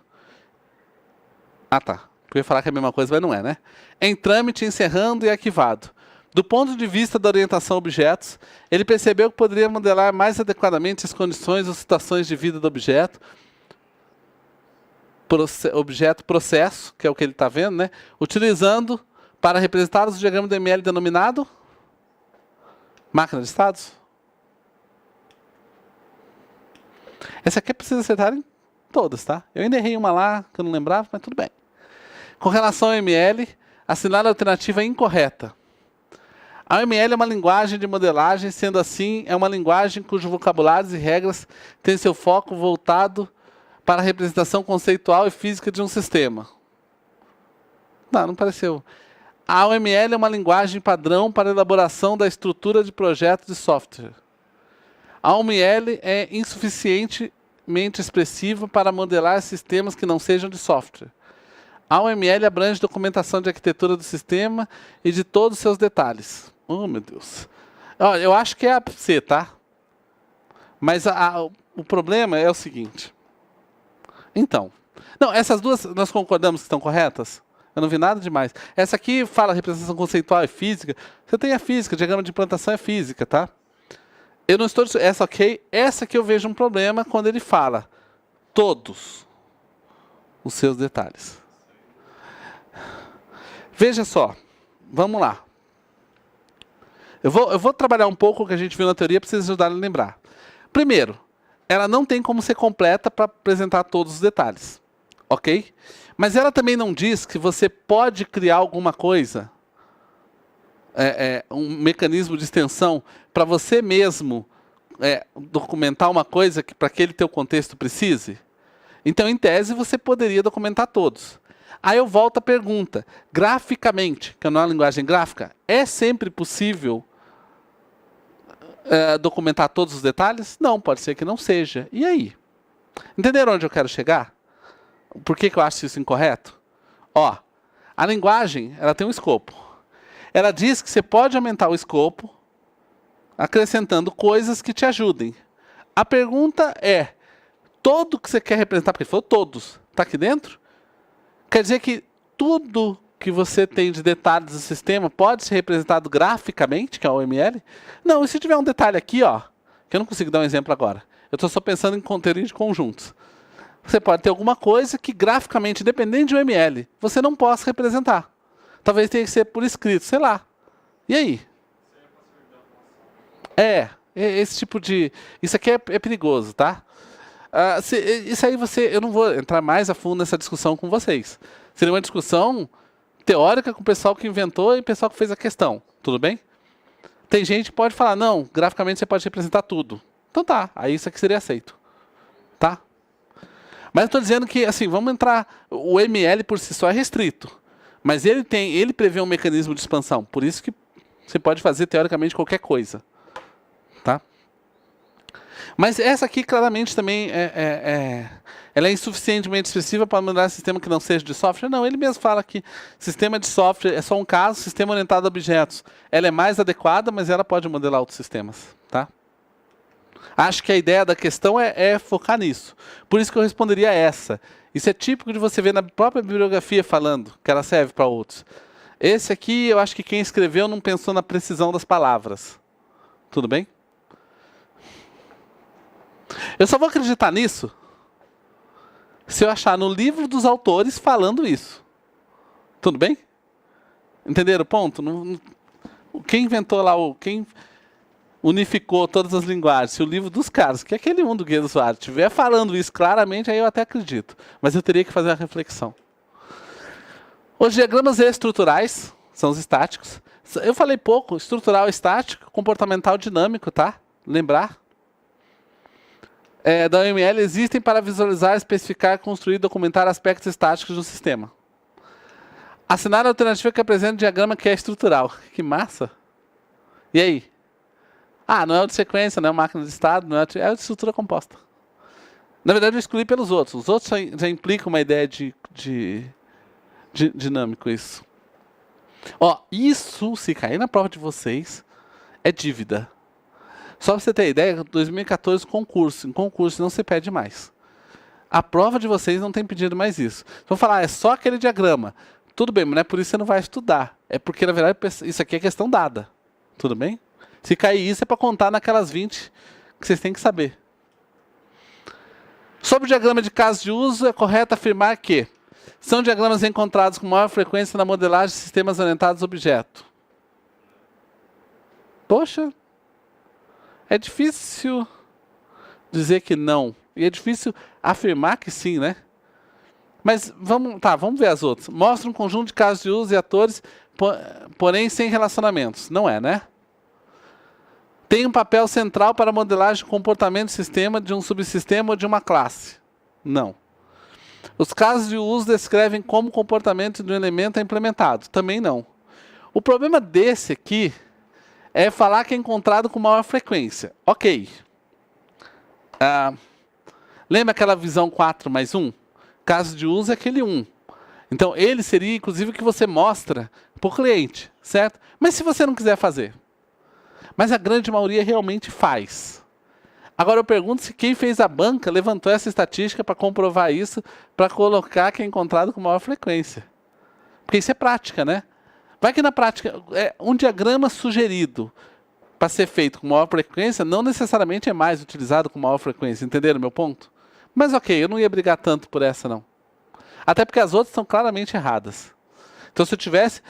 S1: Tá. Eu ia falar que é a mesma coisa, mas não é, né? Em trâmite, encerrando e arquivado. Do ponto de vista da orientação a objetos, ele percebeu que poderia modelar mais adequadamente as condições ou situações de vida do objeto, processo, que é o que ele está vendo, né? Utilizando para representar o diagrama do ML denominado máquina de estados. Essa aqui precisa acertar em todas, tá? Eu ainda errei uma lá que eu não lembrava, mas tudo bem. Com relação ao ML, assinar a alternativa incorreta. A ML é uma linguagem de modelagem, sendo assim, é uma linguagem cujo vocabulários e regras têm seu foco voltado para a representação conceitual e física de um sistema. Não pareceu. A OML é uma linguagem padrão para a elaboração da estrutura de projetos de software. A OML é insuficientemente expressiva para modelar sistemas que não sejam de software. A OML abrange documentação de arquitetura do sistema e de todos os seus detalhes. Oh, meu Deus. Olha, eu acho que é a C, tá? Mas o problema é o seguinte. Então. Não, essas duas nós concordamos que estão corretas? Eu não vi nada demais. Essa aqui fala representação conceitual e física. Você tem a física, diagrama de implantação é física, tá? Eu não estou... Essa ok. Essa aqui eu vejo um problema quando ele fala todos os seus detalhes. Veja só. Vamos lá. Eu vou trabalhar um pouco o que a gente viu na teoria para vocês ajudarem a lembrar. Primeiro, ela não tem como ser completa para apresentar todos os detalhes. Ok? Mas ela também não diz que você pode criar alguma coisa, um mecanismo de extensão, para você mesmo documentar uma coisa que para aquele teu contexto precise. Então, em tese, você poderia documentar todos. Aí eu volto à pergunta. Graficamente, que não é uma linguagem gráfica, é sempre possível documentar todos os detalhes? Não, pode ser que não seja. E aí? Entenderam onde eu quero chegar? Por que eu acho isso incorreto? Ó, a linguagem, ela tem um escopo. Ela diz que você pode aumentar o escopo acrescentando coisas que te ajudem. A pergunta é, todo que você quer representar, porque ele falou todos, está aqui dentro? Quer dizer que tudo que você tem de detalhes do sistema pode ser representado graficamente, que é o OML? Não, e se tiver um detalhe aqui, ó, que eu não consigo dar um exemplo agora. Eu estou só pensando em conteúdo de conjuntos. Você pode ter alguma coisa que graficamente, independente de OML, você não possa representar. Talvez tenha que ser por escrito, sei lá. E aí? Esse tipo de... Isso aqui é perigoso, tá? Isso aí eu não vou entrar mais a fundo nessa discussão com vocês. Seria uma discussão teórica com o pessoal que inventou e o pessoal que fez a questão. Tudo bem? Tem gente que pode falar, não, graficamente você pode representar tudo. Então tá, aí isso aqui seria aceito. Tá? Mas eu estou dizendo que, assim, vamos entrar... O ML por si só é restrito. Mas ele prevê um mecanismo de expansão. Por isso que você pode fazer, teoricamente, qualquer coisa. Tá? Mas essa aqui claramente também ela é insuficientemente expressiva para modelar sistema que não seja de software. Não, ele mesmo fala que sistema de software é só um caso, sistema orientado a objetos. Ela é mais adequada, mas ela pode modelar outros sistemas. Tá? Acho que a ideia da questão é focar nisso. Por isso que eu responderia essa. Isso é típico de você ver na própria bibliografia falando que ela serve para outros. Esse aqui, eu acho que quem escreveu não pensou na precisão das palavras. Tudo bem? Eu só vou acreditar nisso se eu achar no livro dos autores falando isso. Tudo bem? Entenderam o ponto? Quem inventou lá, quem unificou todas as linguagens, se o livro dos caras, que é aquele do Guia do Usuário, estiver falando isso claramente, aí eu até acredito. Mas eu teria que fazer a reflexão. Os diagramas estruturais são os estáticos. Eu falei pouco, estrutural estático, comportamental dinâmico, tá? Lembrar? Da OML existem para visualizar, especificar, construir e documentar aspectos estáticos do sistema. Assinar a alternativa que apresenta o diagrama que é estrutural. Que massa! E aí? Ah, não é o de sequência, não é máquina de estado, não é o de estrutura composta. Na verdade, eu excluí pelos outros. Os outros já implicam uma ideia de dinâmico, isso. Ó, isso, se cair na prova de vocês, é dívida. Só para você ter ideia, 2014 concurso. Em concurso não se pede mais. A prova de vocês não tem pedido mais isso. Vão falar, é só aquele diagrama. Tudo bem, mas não é por isso que você não vai estudar. É porque, na verdade, isso aqui é questão dada. Tudo bem? Se cair isso, é para contar naquelas 20 que vocês têm que saber. Sobre o diagrama de caso de uso, é correto afirmar que são diagramas encontrados com maior frequência na modelagem de sistemas orientados a objeto. Poxa, é difícil dizer que não. E é difícil afirmar que sim, né? Mas vamos ver as outras. Mostra um conjunto de casos de uso e atores, porém sem relacionamentos. Não é, né? Tem um papel central para a modelagem do comportamento do sistema, de um subsistema ou de uma classe. Não. Os casos de uso descrevem como o comportamento de um elemento é implementado. Também não. O problema desse aqui é falar que é encontrado com maior frequência. Ok. Lembra aquela visão 4+1? Caso de uso é aquele 1. Então, ele seria, inclusive, o que você mostra para o cliente, certo? Mas se você não quiser fazer? Mas a grande maioria realmente faz. Agora eu pergunto se quem fez a banca levantou essa estatística para comprovar isso, para colocar que é encontrado com maior frequência. Porque isso é prática, né? Vai que na prática, um diagrama sugerido para ser feito com maior frequência, não necessariamente é mais utilizado com maior frequência. Entenderam o meu ponto? Mas ok, eu não ia brigar tanto por essa não. Até porque as outras são claramente erradas. Então se eu tivesse...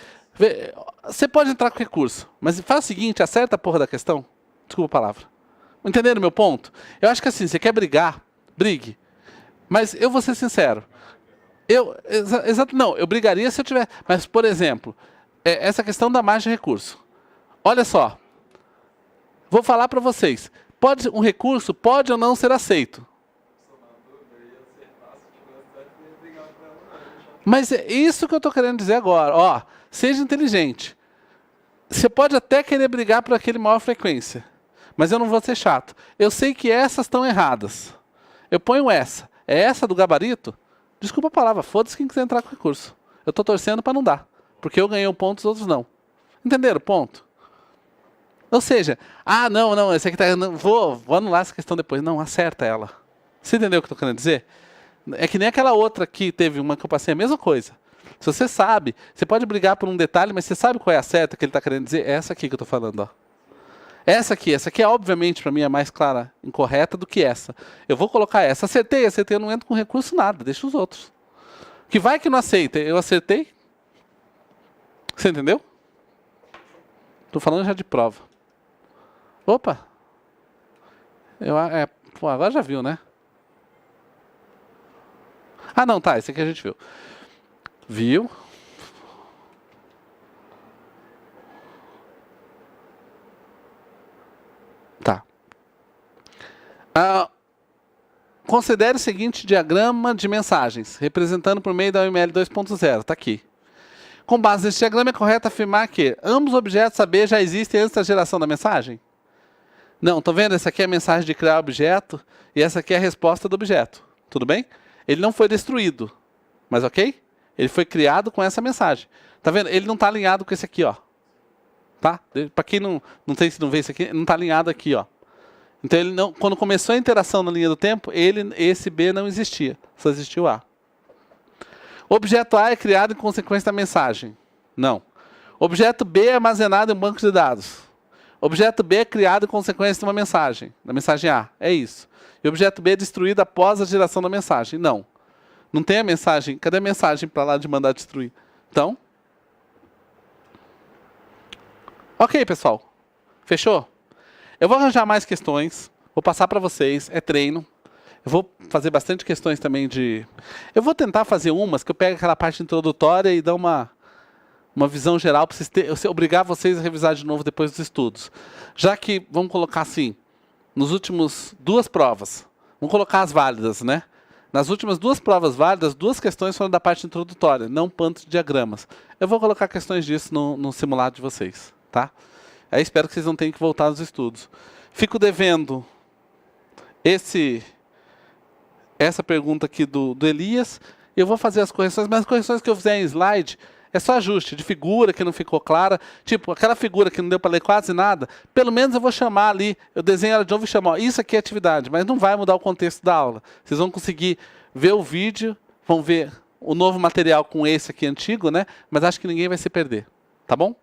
S1: Você pode entrar com recurso, mas faz o seguinte, acerta a porra da questão. Desculpa a palavra. Entenderam o meu ponto? Eu acho que assim, você quer brigar, brigue. Mas eu vou ser sincero. Não, eu brigaria se eu tiver... Mas, por exemplo, essa questão da margem de recurso. Olha só. Vou falar para vocês. Um recurso pode ou não ser aceito. Mas é isso que eu estou querendo dizer agora. Ó, seja inteligente. Você pode até querer brigar por aquele maior frequência. Mas eu não vou ser chato. Eu sei que essas estão erradas. Eu ponho essa. É essa do gabarito? Desculpa a palavra. Foda-se quem quiser entrar com recurso. Eu estou torcendo para não dar. Porque eu ganhei um ponto, os outros não. Entenderam o ponto? Ou seja, não, esse aqui tá... Vou anular essa questão depois. Não, acerta ela. Você entendeu o que eu estou querendo dizer? É que nem aquela outra que teve uma que eu passei a mesma coisa. Se você sabe, você pode brigar por um detalhe, mas você sabe qual é a certa que ele está querendo dizer? É essa aqui que eu estou falando, ó. Essa aqui é obviamente para mim é mais clara, incorreta do que essa. Eu vou colocar essa. Acertei, eu não entro com recurso nada, deixa os outros. Que vai que não aceita, eu acertei. Você entendeu? Estou falando já de prova. Opa! Pô, agora já viu, né? Ah, não, tá, esse aqui a gente viu. Viu? Tá. Considere o seguinte diagrama de mensagens, representando por meio da UML 2.0. Está aqui. Com base nesse diagrama, é correto afirmar que ambos os objetos AB já existem antes da geração da mensagem? Não, tô vendo? Essa aqui é a mensagem de criar objeto e essa aqui é a resposta do objeto. Tudo bem? Ele não foi destruído, mas ok? Ele foi criado com essa mensagem. Tá vendo? Ele não está alinhado com esse aqui, ó. Tá? Para quem não sei se não vê isso aqui, não está alinhado aqui, ó. Então ele não, quando começou a interação na linha do tempo, esse B não existia, só existia o A. Objeto A é criado em consequência da mensagem. Não. Objeto B é armazenado em um banco de dados. Objeto B é criado em consequência de uma mensagem, da mensagem A. É isso. E objeto B é destruído após a geração da mensagem. Não. Não tem a mensagem. Cadê a mensagem para lá de mandar destruir? Então. Ok, pessoal. Fechou? Eu vou arranjar mais questões. Vou passar para vocês. É treino. Eu vou fazer bastante questões também de... Eu vou tentar fazer umas que eu pego aquela parte introdutória e dou uma visão geral para obrigar vocês a revisar de novo depois dos estudos. Já que, vamos colocar assim, nos últimos 2 provas, vamos colocar as válidas, né? Nas últimas 2 provas válidas, 2 questões foram da parte introdutória, não pantos de diagramas. Eu vou colocar questões disso no simulado de vocês, tá? Aí espero que vocês não tenham que voltar aos estudos. Fico devendo essa pergunta aqui do Elias. Eu vou fazer as correções, mas as correções que eu fizer em slide é só ajuste de figura que não ficou clara. Tipo, aquela figura que não deu para ler quase nada, pelo menos eu vou chamar ali, eu desenho ela de novo e chamo, ó, isso aqui é atividade, mas não vai mudar o contexto da aula. Vocês vão conseguir ver o vídeo, vão ver o novo material com esse aqui antigo, né? Mas acho que ninguém vai se perder, tá bom?